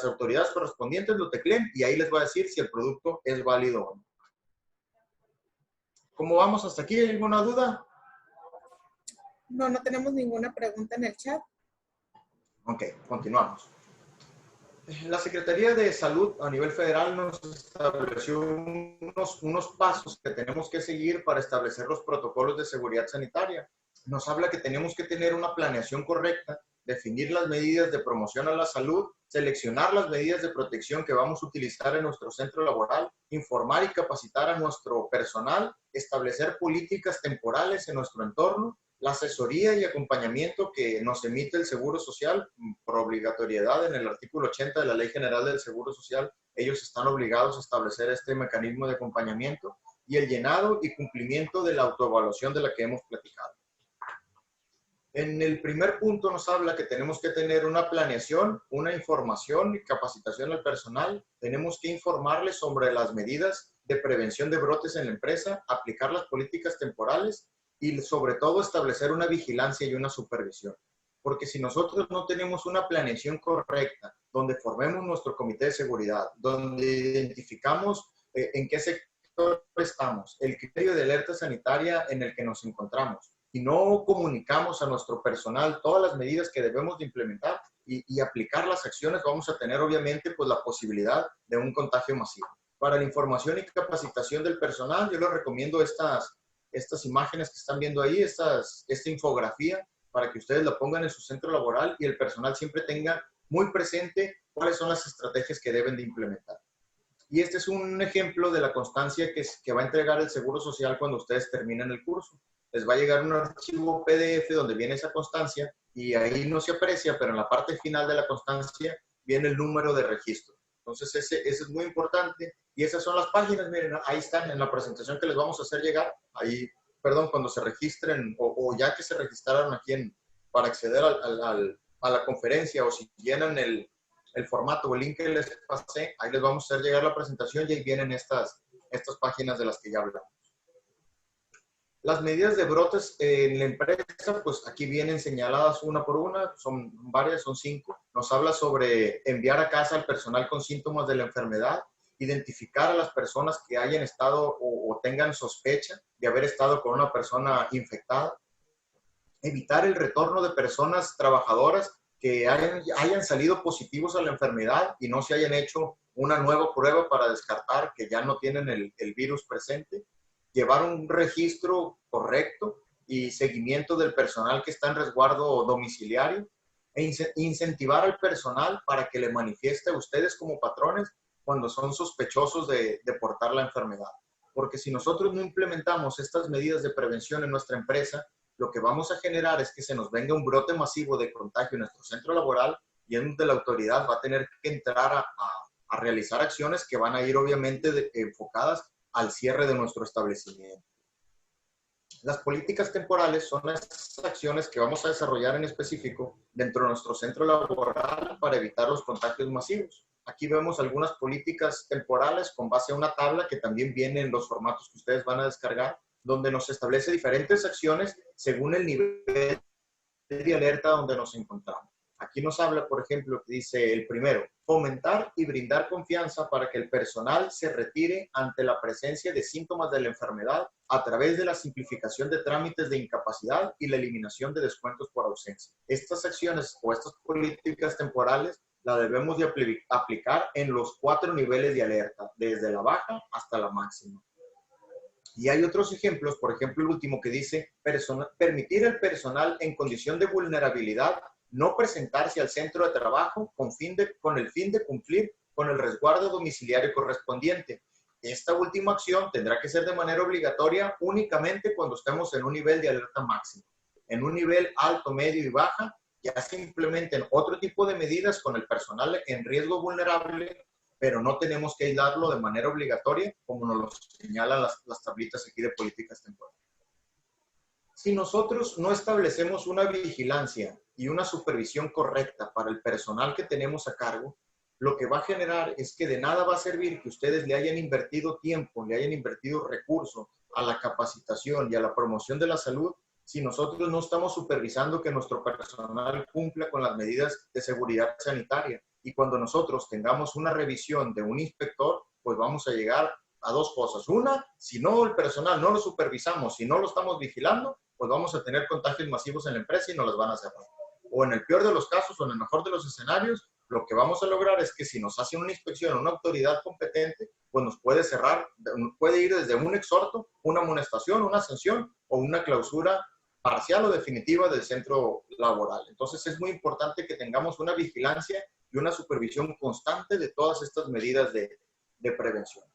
autoridades correspondientes, lo tecleen y ahí les va a decir si el producto es válido o no. ¿Cómo vamos hasta aquí? ¿Hay alguna duda? No, no tenemos ninguna pregunta en el chat. Ok, continuamos. La Secretaría de Salud a nivel federal nos estableció unos pasos que tenemos que seguir para establecer los protocolos de seguridad sanitaria. Nos habla que tenemos que tener una planeación correcta definir las medidas de promoción a la salud, seleccionar las medidas de protección que vamos a utilizar en nuestro centro laboral, informar y capacitar a nuestro personal, establecer políticas temporales en nuestro entorno, la asesoría y acompañamiento que nos emite el Seguro Social por obligatoriedad en el artículo 80 de la Ley General del Seguro Social. Ellos están obligados a establecer este mecanismo de acompañamiento y el llenado y cumplimiento de la autoevaluación de la que hemos platicado. En el primer punto nos habla que tenemos que tener una planeación, una información y capacitación al personal. Tenemos que informarles sobre las medidas de prevención de brotes en la empresa, aplicar las políticas temporales y sobre todo establecer una vigilancia y una supervisión. Porque si nosotros no tenemos una planeación correcta, donde formemos nuestro comité de seguridad, donde identificamos en qué sector estamos, el criterio de alerta sanitaria en el que nos encontramos, y no comunicamos a nuestro personal todas las medidas que debemos de implementar y aplicar las acciones, vamos a tener obviamente pues la posibilidad de un contagio masivo. Para la información y capacitación del personal, yo les recomiendo estas imágenes que están viendo ahí, esta infografía, para que ustedes la pongan en su centro laboral y el personal siempre tenga muy presente cuáles son las estrategias que deben de implementar. Y este es un ejemplo de la constancia que va a entregar el Seguro Social cuando ustedes terminen el curso. Les va a llegar un archivo PDF donde viene esa constancia y ahí no se aprecia, pero en la parte final de la constancia viene el número de registro. Entonces ese es muy importante y esas son las páginas, miren, ahí están en la presentación que les vamos a hacer llegar, ahí, perdón, cuando se registren o ya que se registraron aquí para acceder a la conferencia o si llenan el formato o el link que les pasé, ahí les vamos a hacer llegar la presentación y ahí vienen estas páginas de las que ya hablamos. Las medidas de brotes en la empresa, pues aquí vienen señaladas una por una, son varias, son 5. Nos habla sobre enviar a casa al personal con síntomas de la enfermedad, identificar a las personas que hayan estado o tengan sospecha de haber estado con una persona infectada, evitar el retorno de personas trabajadoras que hayan salido positivos a la enfermedad y no se hayan hecho una nueva prueba para descartar que ya no tienen el virus presente, llevar un registro correcto y seguimiento del personal que está en resguardo domiciliario e incentivar al personal para que le manifieste a ustedes como patrones cuando son sospechosos de portar la enfermedad. Porque si nosotros no implementamos estas medidas de prevención en nuestra empresa, lo que vamos a generar es que se nos venga un brote masivo de contagio en nuestro centro laboral y en donde la autoridad va a tener que entrar a realizar acciones que van a ir obviamente enfocadas al cierre de nuestro establecimiento. Las políticas temporales son las acciones que vamos a desarrollar en específico dentro de nuestro centro laboral para evitar los contagios masivos. Aquí vemos algunas políticas temporales con base a una tabla que también viene en los formatos que ustedes van a descargar, donde nos establece diferentes acciones según el nivel de alerta donde nos encontramos. Aquí nos habla, por ejemplo, que dice el primero, fomentar y brindar confianza para que el personal se retire ante la presencia de síntomas de la enfermedad a través de la simplificación de trámites de incapacidad y la eliminación de descuentos por ausencia. Estas acciones o estas políticas temporales las debemos de aplicar en los 4 niveles de alerta, desde la baja hasta la máxima. Y hay otros ejemplos, por ejemplo, el último que dice, permitir al personal en condición de vulnerabilidad no presentarse al centro de trabajo con el fin de cumplir con el resguardo domiciliario correspondiente. Esta última acción tendrá que ser de manera obligatoria únicamente cuando estemos en un nivel de alerta máximo. En un nivel alto, medio y baja, ya se implementen otro tipo de medidas con el personal en riesgo vulnerable, pero no tenemos que aislarlo de manera obligatoria, como nos lo señalan las tablitas aquí de políticas temporales. Si nosotros no establecemos una vigilancia y una supervisión correcta para el personal que tenemos a cargo, lo que va a generar es que de nada va a servir que ustedes le hayan invertido tiempo, le hayan invertido recursos a la capacitación y a la promoción de la salud, si nosotros no estamos supervisando que nuestro personal cumpla con las medidas de seguridad sanitaria. Y cuando nosotros tengamos una revisión de un inspector, pues vamos a llegar a 2 cosas. Una, si no el personal no lo supervisamos, si no lo estamos vigilando, pues vamos a tener contagios masivos en la empresa y nos las van a cerrar. O en el peor de los casos o en el mejor de los escenarios, lo que vamos a lograr es que si nos hace una inspección una autoridad competente, pues nos puede cerrar, puede ir desde un exhorto, una amonestación, una sanción o una clausura parcial o definitiva del centro laboral. Entonces es muy importante que tengamos una vigilancia y una supervisión constante de todas estas medidas de prevención.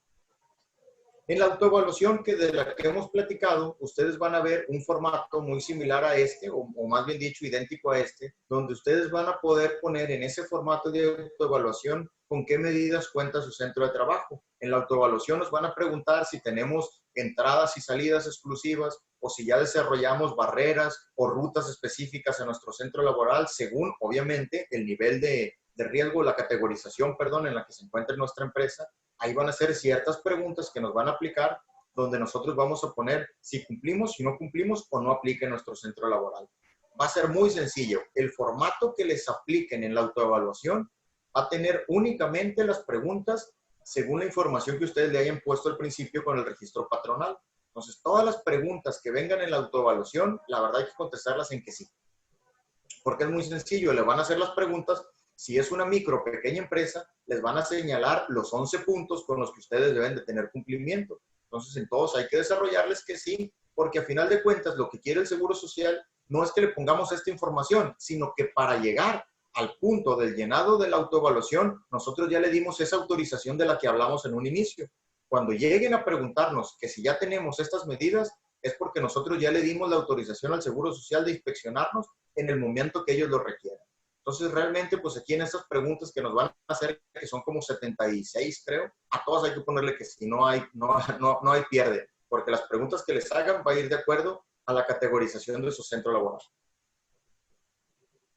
En la autoevaluación de la que hemos platicado, ustedes van a ver un formato muy similar a este, o más bien dicho, idéntico a este, donde ustedes van a poder poner en ese formato de autoevaluación con qué medidas cuenta su centro de trabajo. En la autoevaluación nos van a preguntar si tenemos entradas y salidas exclusivas o si ya desarrollamos barreras o rutas específicas en nuestro centro laboral según, obviamente, el nivel de riesgo, la categorización, perdón, en la que se encuentra nuestra empresa. Ahí van a ser ciertas preguntas que nos van a aplicar, donde nosotros vamos a poner si cumplimos, si no cumplimos o no aplica en nuestro centro laboral. Va a ser muy sencillo. El formato que les apliquen en la autoevaluación va a tener únicamente las preguntas según la información que ustedes le hayan puesto al principio con el registro patronal. Entonces, todas las preguntas que vengan en la autoevaluación, la verdad hay que contestarlas en que sí. Porque es muy sencillo, le van a hacer las preguntas. Si es una micro o pequeña empresa, les van a señalar los 11 puntos con los que ustedes deben de tener cumplimiento. Entonces, en todos hay que desarrollarles que sí, porque a final de cuentas, lo que quiere el Seguro Social no es que le pongamos esta información, sino que para llegar al punto del llenado de la autoevaluación, nosotros ya le dimos esa autorización de la que hablamos en un inicio. Cuando lleguen a preguntarnos que si ya tenemos estas medidas, es porque nosotros ya le dimos la autorización al Seguro Social de inspeccionarnos en el momento que ellos lo requieran. Entonces, realmente, pues aquí en estas preguntas que nos van a hacer, que son como 76, creo, a todas hay que ponerle que si no hay pierde, porque las preguntas que les hagan va a ir de acuerdo a la categorización de su centro laboral.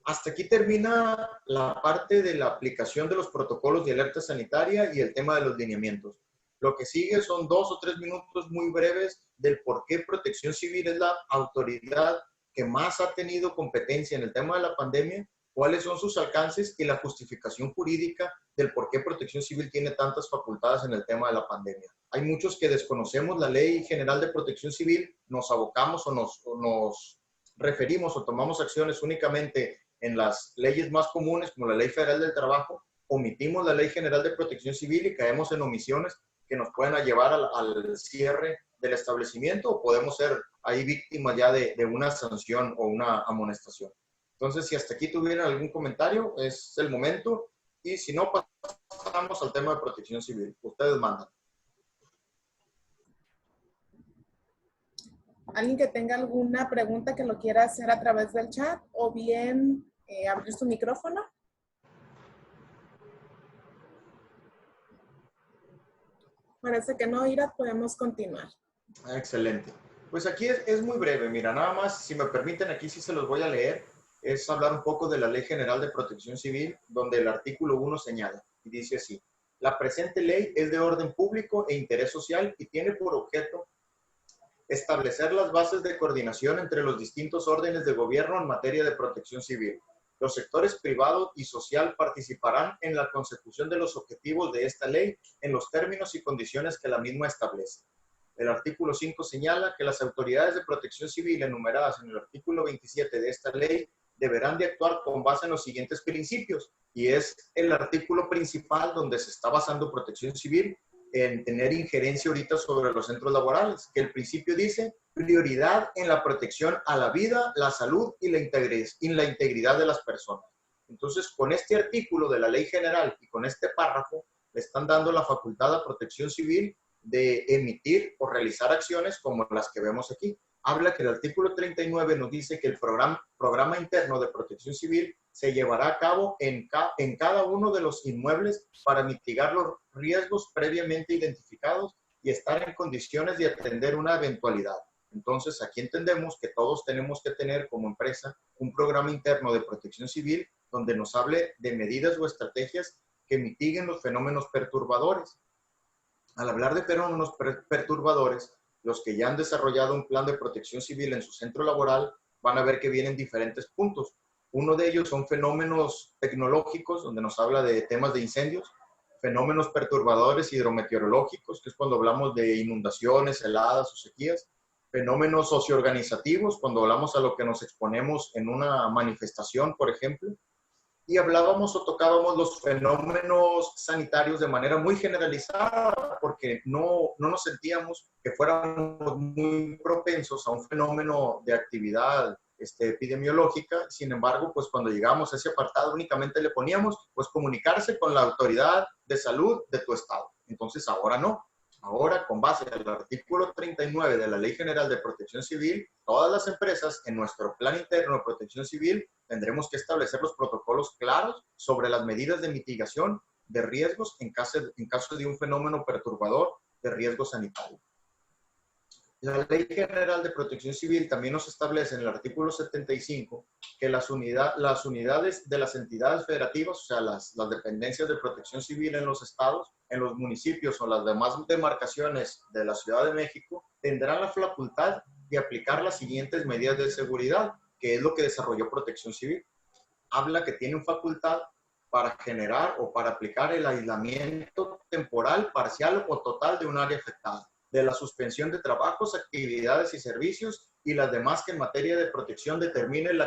Hasta aquí termina la parte de la aplicación de los protocolos de alerta sanitaria y el tema de los lineamientos. Lo que sigue son 2 o 3 minutos muy breves del por qué Protección Civil es la autoridad que más ha tenido competencia en el tema de la pandemia, cuáles son sus alcances y la justificación jurídica del por qué Protección Civil tiene tantas facultades en el tema de la pandemia. Hay muchos que desconocemos la Ley General de Protección Civil, nos abocamos o nos referimos o tomamos acciones únicamente en las leyes más comunes, como la Ley Federal del Trabajo, omitimos la Ley General de Protección Civil y caemos en omisiones que nos pueden llevar al cierre del establecimiento o podemos ser ahí víctimas ya de una sanción o una amonestación. Entonces, si hasta aquí tuvieran algún comentario, es el momento. Y si no, pasamos al tema de Protección Civil. Ustedes mandan. ¿Alguien que tenga alguna pregunta que lo quiera hacer a través del chat o bien abrir su micrófono? Parece que no, Ira, podemos continuar. Excelente. Pues aquí es muy breve. Mira, nada más, si me permiten, aquí sí se los voy a leer. Es hablar un poco de la Ley General de Protección Civil, donde el artículo 1 señala, y dice así: la presente ley es de orden público e interés social y tiene por objeto establecer las bases de coordinación entre los distintos órdenes de gobierno en materia de protección civil. Los sectores privado y social participarán en la consecución de los objetivos de esta ley en los términos y condiciones que la misma establece. El artículo 5 señala que las autoridades de protección civil enumeradas en el artículo 27 de esta ley deberán de actuar con base en los siguientes principios, y es el artículo principal donde se está basando Protección Civil en tener injerencia ahorita sobre los centros laborales, que el principio dice prioridad en la protección a la vida, la salud y la integridad de las personas. Entonces, con este artículo de la Ley General y con este párrafo, le están dando la facultad a Protección Civil de emitir o realizar acciones como las que vemos aquí. Habla que el artículo 39 nos dice que el programa interno de Protección Civil se llevará a cabo en cada uno de los inmuebles para mitigar los riesgos previamente identificados y estar en condiciones de atender una eventualidad. Entonces, aquí entendemos que todos tenemos que tener como empresa un programa interno de Protección Civil donde nos hable de medidas o estrategias que mitiguen los fenómenos perturbadores. Al hablar de fenómenos perturbadores, los que ya han desarrollado un plan de protección civil en su centro laboral van a ver que vienen diferentes puntos. Uno de ellos son fenómenos tecnológicos, donde nos habla de temas de incendios, fenómenos perturbadores hidrometeorológicos, que es cuando hablamos de inundaciones, heladas o sequías, fenómenos socioorganizativos, cuando hablamos a lo que nos exponemos en una manifestación, por ejemplo, y hablábamos o tocábamos los fenómenos sanitarios de manera muy generalizada, porque no nos sentíamos que fuéramos muy propensos a un fenómeno de actividad epidemiológica. Sin embargo, pues cuando llegamos a ese apartado únicamente le poníamos, pues comunicarse con la autoridad de salud de tu estado. Entonces ahora no. Ahora, con base en el artículo 39 de la Ley General de Protección Civil, todas las empresas en nuestro plan interno de protección civil tendremos que establecer los protocolos claros sobre las medidas de mitigación de riesgos en caso de un fenómeno perturbador de riesgo sanitario. La Ley General de Protección Civil también nos establece en el artículo 75 que las unidades de las entidades federativas, o sea, las dependencias de protección civil en los estados, en los municipios o las demás demarcaciones de la Ciudad de México, tendrán la facultad de aplicar las siguientes medidas de seguridad, que es lo que desarrolló Protección Civil. Habla que tienen facultad para generar o para aplicar el aislamiento temporal, parcial o total de un área afectada, de la suspensión de trabajos, actividades y servicios y las demás que en materia de protección determinen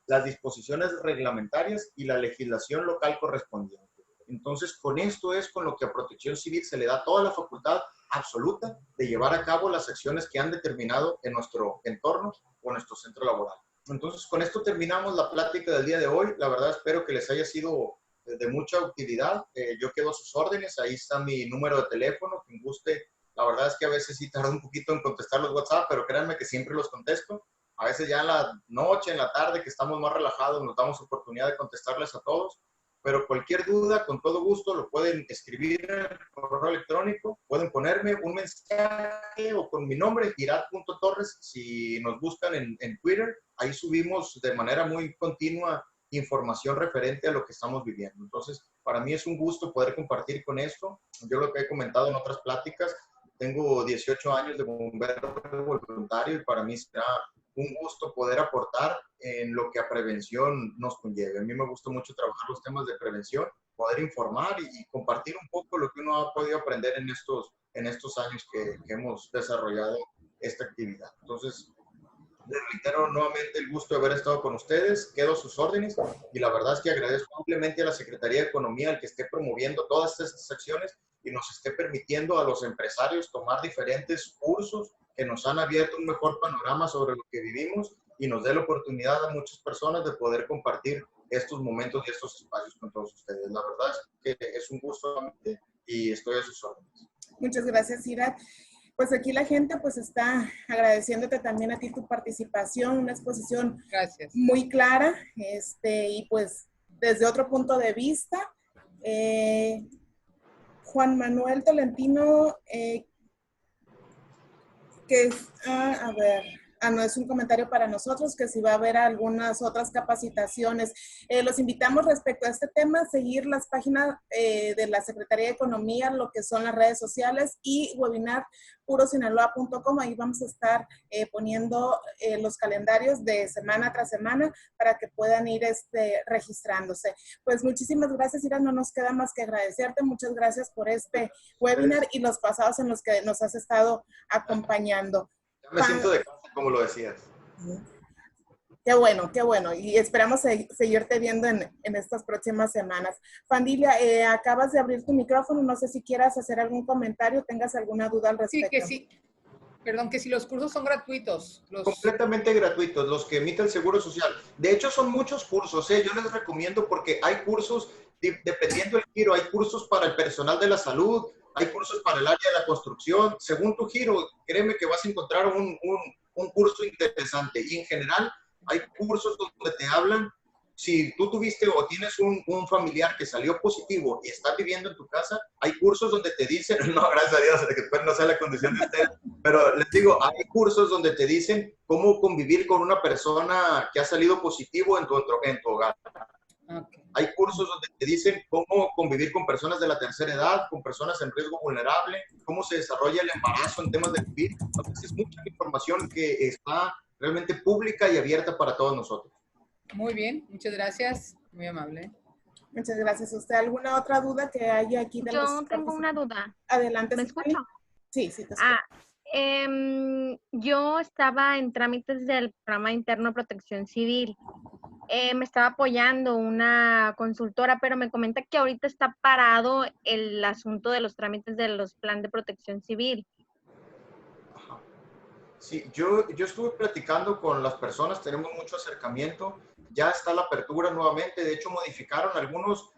las disposiciones reglamentarias y la legislación local correspondiente. Entonces, con esto es con lo que a Protección Civil se le da toda la facultad absoluta de llevar a cabo las acciones que han determinado en nuestro entorno o nuestro centro laboral. Entonces, con esto terminamos la plática del día de hoy. La verdad, espero que les haya sido de mucha utilidad. Yo quedo a sus órdenes. Ahí está mi número de teléfono. Quien guste. La verdad es que a veces sí tardo un poquito en contestar los WhatsApp, pero créanme que siempre los contesto. A veces ya en la noche, en la tarde, que estamos más relajados, nos damos oportunidad de contestarles a todos. Pero cualquier duda, con todo gusto, lo pueden escribir en el correo electrónico, pueden ponerme un mensaje o con mi nombre, irad.torres, si nos buscan en Twitter, ahí subimos de manera muy continua información referente a lo que estamos viviendo. Entonces, para mí es un gusto poder compartir con esto. Yo lo que he comentado en otras pláticas, tengo 18 años de bombero voluntario y para mí será un gusto poder aportar en lo que a prevención nos conlleve. A mí me gusta mucho trabajar los temas de prevención, poder informar y compartir un poco lo que uno ha podido aprender en estos años que hemos desarrollado esta actividad. Entonces, les reitero nuevamente el gusto de haber estado con ustedes, quedo a sus órdenes y la verdad es que agradezco ampliamente a la Secretaría de Economía el que esté promoviendo todas estas acciones y nos esté permitiendo a los empresarios tomar diferentes cursos que nos han abierto un mejor panorama sobre lo que vivimos y nos dé la oportunidad a muchas personas de poder compartir estos momentos y estos espacios con todos ustedes. La verdad es que es un gusto y estoy a sus órdenes. Muchas gracias, Ira. Pues aquí la gente pues está agradeciéndote también a ti tu participación, una exposición muy clara, y pues desde otro punto de vista. Juan Manuel Tolentino, que es, a ver, no es un comentario para nosotros, que si va a haber algunas otras capacitaciones. Los invitamos respecto a este tema a seguir las páginas de la Secretaría de Economía, lo que son las redes sociales y webinar purosinaloa.com. Ahí vamos a estar poniendo los calendarios de semana tras semana para que puedan ir registrándose. Pues muchísimas gracias, Ira. No nos queda más que agradecerte. Muchas gracias por este webinar y los pasados en los que nos has estado acompañando. Ya me siento de casa, como lo decías. Qué bueno, qué bueno. Y esperamos seguirte viendo en estas próximas semanas. Fandilia, acabas de abrir tu micrófono. No sé si quieras hacer algún comentario, tengas alguna duda al respecto. Sí, que sí. Perdón, que si los cursos son gratuitos. Completamente gratuitos, los que emite el Seguro Social. De hecho, son muchos cursos. Yo les recomiendo porque hay cursos, dependiendo del giro, hay cursos para el personal de la salud, hay cursos para el área de la construcción. Según tu giro, créeme que vas a encontrar un curso interesante. Y en general, hay cursos donde te hablan, si tú tuviste o tienes un familiar que salió positivo y está viviendo en tu casa, hay cursos donde te dicen, no, gracias a Dios, que después no sea la condición de ustedes, pero les digo, hay cursos donde te dicen cómo convivir con una persona que ha salido positivo en tu hogar. Okay. Hay cursos donde te dicen cómo convivir con personas de la tercera edad, con personas en riesgo vulnerable, cómo se desarrolla el embarazo en temas de COVID. Entonces, es mucha información que está realmente pública y abierta para todos nosotros. Muy bien, muchas gracias. Muy amable. Muchas gracias. ¿Usted alguna otra duda que haya aquí? Yo tengo una duda. Adelante. ¿Me escucho? Sí, sí, te escucho. Yo estaba en trámites del programa interno de protección civil me estaba apoyando una consultora, pero me comenta que ahorita está parado el asunto de los trámites de los planes de protección civil. Ajá. Sí, yo estuve platicando con las personas, tenemos mucho acercamiento, ya está la apertura nuevamente, de hecho modificaron algunos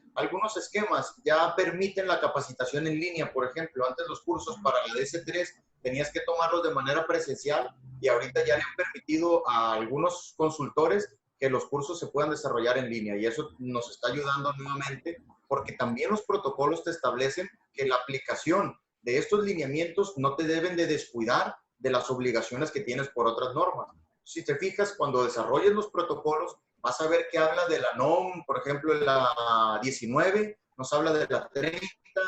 esquemas, ya permiten la capacitación en línea, por ejemplo, antes los cursos para la DS3 tenías que tomarlos de manera presencial y ahorita ya le han permitido a algunos consultores que los cursos se puedan desarrollar en línea y eso nos está ayudando nuevamente porque también los protocolos te establecen que la aplicación de estos lineamientos no te deben de descuidar de las obligaciones que tienes por otras normas. Si te fijas, cuando desarrolles los protocolos, vas a ver que habla de la NOM, por ejemplo, de la 19, nos habla de la 30,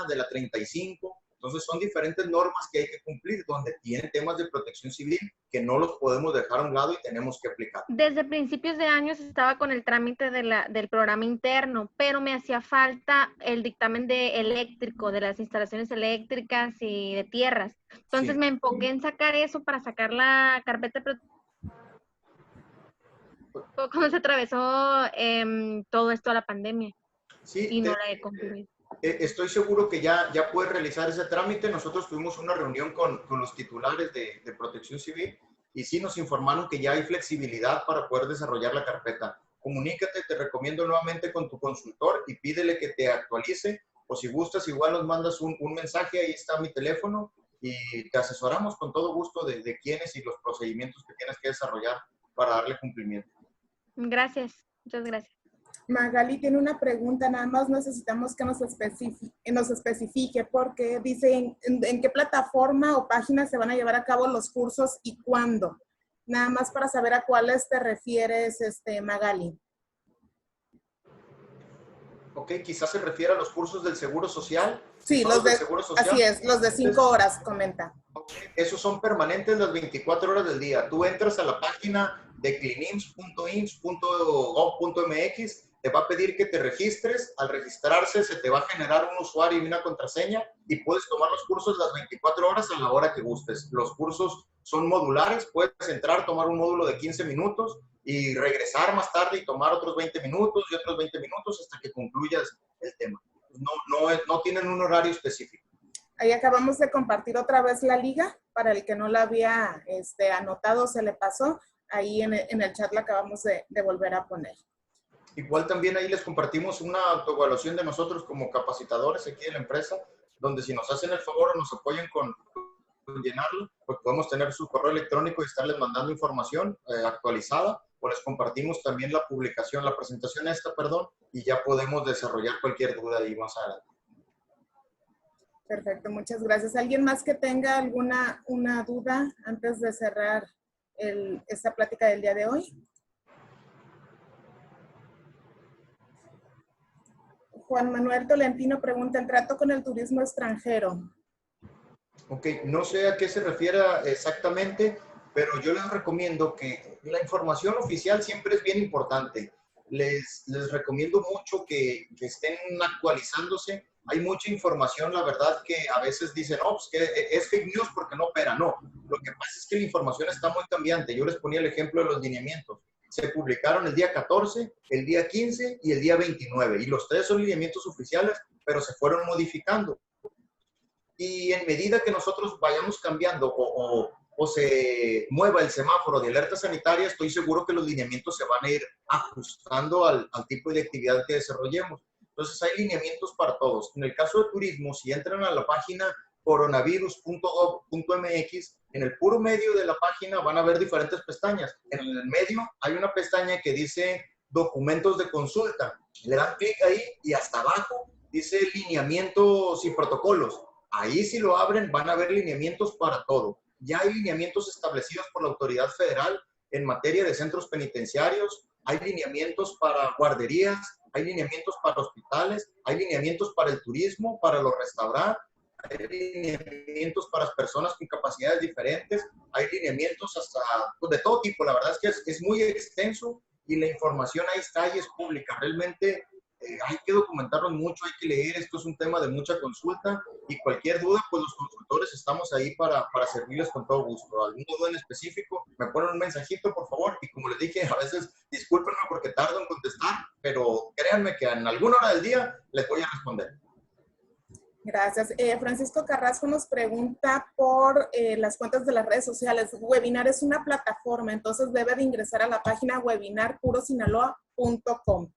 de la 35. Entonces, son diferentes normas que hay que cumplir, donde tienen temas de protección civil que no los podemos dejar a un lado y tenemos que aplicar. Desde principios de años estaba con el trámite del programa interno, pero me hacía falta el dictamen de eléctrico, de las instalaciones eléctricas y de tierras. Entonces Sí. me enfoqué en sacar eso para sacar la carpeta de cómo se atravesó todo esto a la pandemia Sí, y no la he concluido. estoy seguro que ya puedes realizar ese trámite. Nosotros tuvimos una reunión con los titulares de Protección Civil y sí nos informaron que ya hay flexibilidad para poder desarrollar la carpeta. Comunícate, te recomiendo nuevamente con tu consultor y pídele que te actualice o si gustas igual nos mandas un mensaje, ahí está mi teléfono y te asesoramos con todo gusto de quiénes y los procedimientos que tienes que desarrollar para darle cumplimiento. Gracias, muchas gracias. Magali tiene una pregunta, nada más necesitamos que nos especifique porque dice en qué plataforma o página se van a llevar a cabo los cursos y cuándo. Nada más para saber a cuáles te refieres, Magali. Ok, quizás se refiere a los cursos del Seguro Social. Sí, los del Seguro Social. Así es, los de 5 horas, comenta. Esos son permanentes las 24 horas del día. Tú entras a la página de clinims.ims.gov.mx, te va a pedir que te registres. Al registrarse se te va a generar un usuario y una contraseña y puedes tomar los cursos las 24 horas a la hora que gustes. Los cursos son modulares, puedes entrar, tomar un módulo de 15 minutos y regresar más tarde y tomar otros 20 minutos y otros 20 minutos hasta que concluyas el tema. No tienen un horario específico. Ahí acabamos de compartir otra vez la liga, para el que no la había anotado, se le pasó. Ahí en el chat la acabamos de volver a poner. Igual también ahí les compartimos una autoevaluación de nosotros como capacitadores aquí de la empresa, donde si nos hacen el favor o nos apoyan con llenarlo, pues podemos tener su correo electrónico y estarles mandando información actualizada, o les compartimos también la publicación, la presentación y ya podemos desarrollar cualquier duda ahí más adelante. Perfecto, muchas gracias. ¿Alguien más que tenga alguna duda antes de cerrar esta plática del día de hoy? Juan Manuel Tolentino pregunta, ¿el trato con el turismo extranjero? Ok, no sé a qué se refiere exactamente, pero yo les recomiendo que la información oficial siempre es bien importante. Les recomiendo mucho que estén actualizándose. Hay mucha información, la verdad, que a veces dicen, no, pues que es fake news porque no opera. No, lo que pasa es que la información está muy cambiante. Yo les ponía el ejemplo de los lineamientos. Se publicaron el día 14, el día 15 y el día 29. Y los tres son lineamientos oficiales, pero se fueron modificando. Y en medida que nosotros vayamos cambiando o se mueva el semáforo de alerta sanitaria, estoy seguro que los lineamientos se van a ir ajustando al tipo de actividad que desarrollemos. Entonces, hay lineamientos para todos. En el caso de turismo, si entran a la página coronavirus.gov.mx, en el puro medio de la página van a ver diferentes pestañas. En el medio hay una pestaña que dice documentos de consulta. Le dan clic ahí y hasta abajo dice lineamientos y protocolos. Ahí si lo abren van a ver lineamientos para todo. Ya hay lineamientos establecidos por la autoridad federal en materia de centros penitenciarios, hay lineamientos para guarderías, hay lineamientos para hospitales, hay lineamientos para el turismo, para los restaurantes, hay lineamientos para las personas con capacidades diferentes, hay lineamientos hasta de todo tipo. La verdad es que es muy extenso y la información ahí está y es pública. Realmente hay que documentarnos mucho, hay que leer, esto es un tema de mucha consulta y cualquier duda, pues los consultores estamos ahí para servirles con todo gusto. ¿Alguna duda en específico? Me ponen un mensajito, por favor, y como les dije, a veces discúlpenme porque tardo en contestar, pero créanme que en alguna hora del día les voy a responder. Gracias. Francisco Carrasco nos pregunta por las cuentas de las redes sociales. Webinar es una plataforma, entonces debe de ingresar a la página webinarpurosinaloa.com.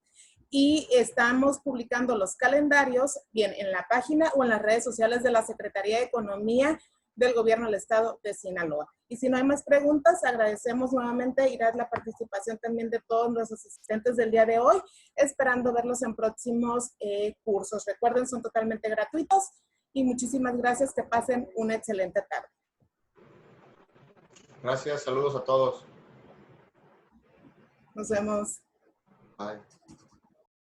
Y estamos publicando los calendarios, bien en la página o en las redes sociales de la Secretaría de Economía del Gobierno del Estado de Sinaloa. Y si no hay más preguntas, agradecemos nuevamente, Irad, la participación también de todos los asistentes del día de hoy, esperando verlos en próximos cursos. Recuerden, son totalmente gratuitos y muchísimas gracias, que pasen una excelente tarde. Gracias, saludos a todos. Nos vemos. Bye.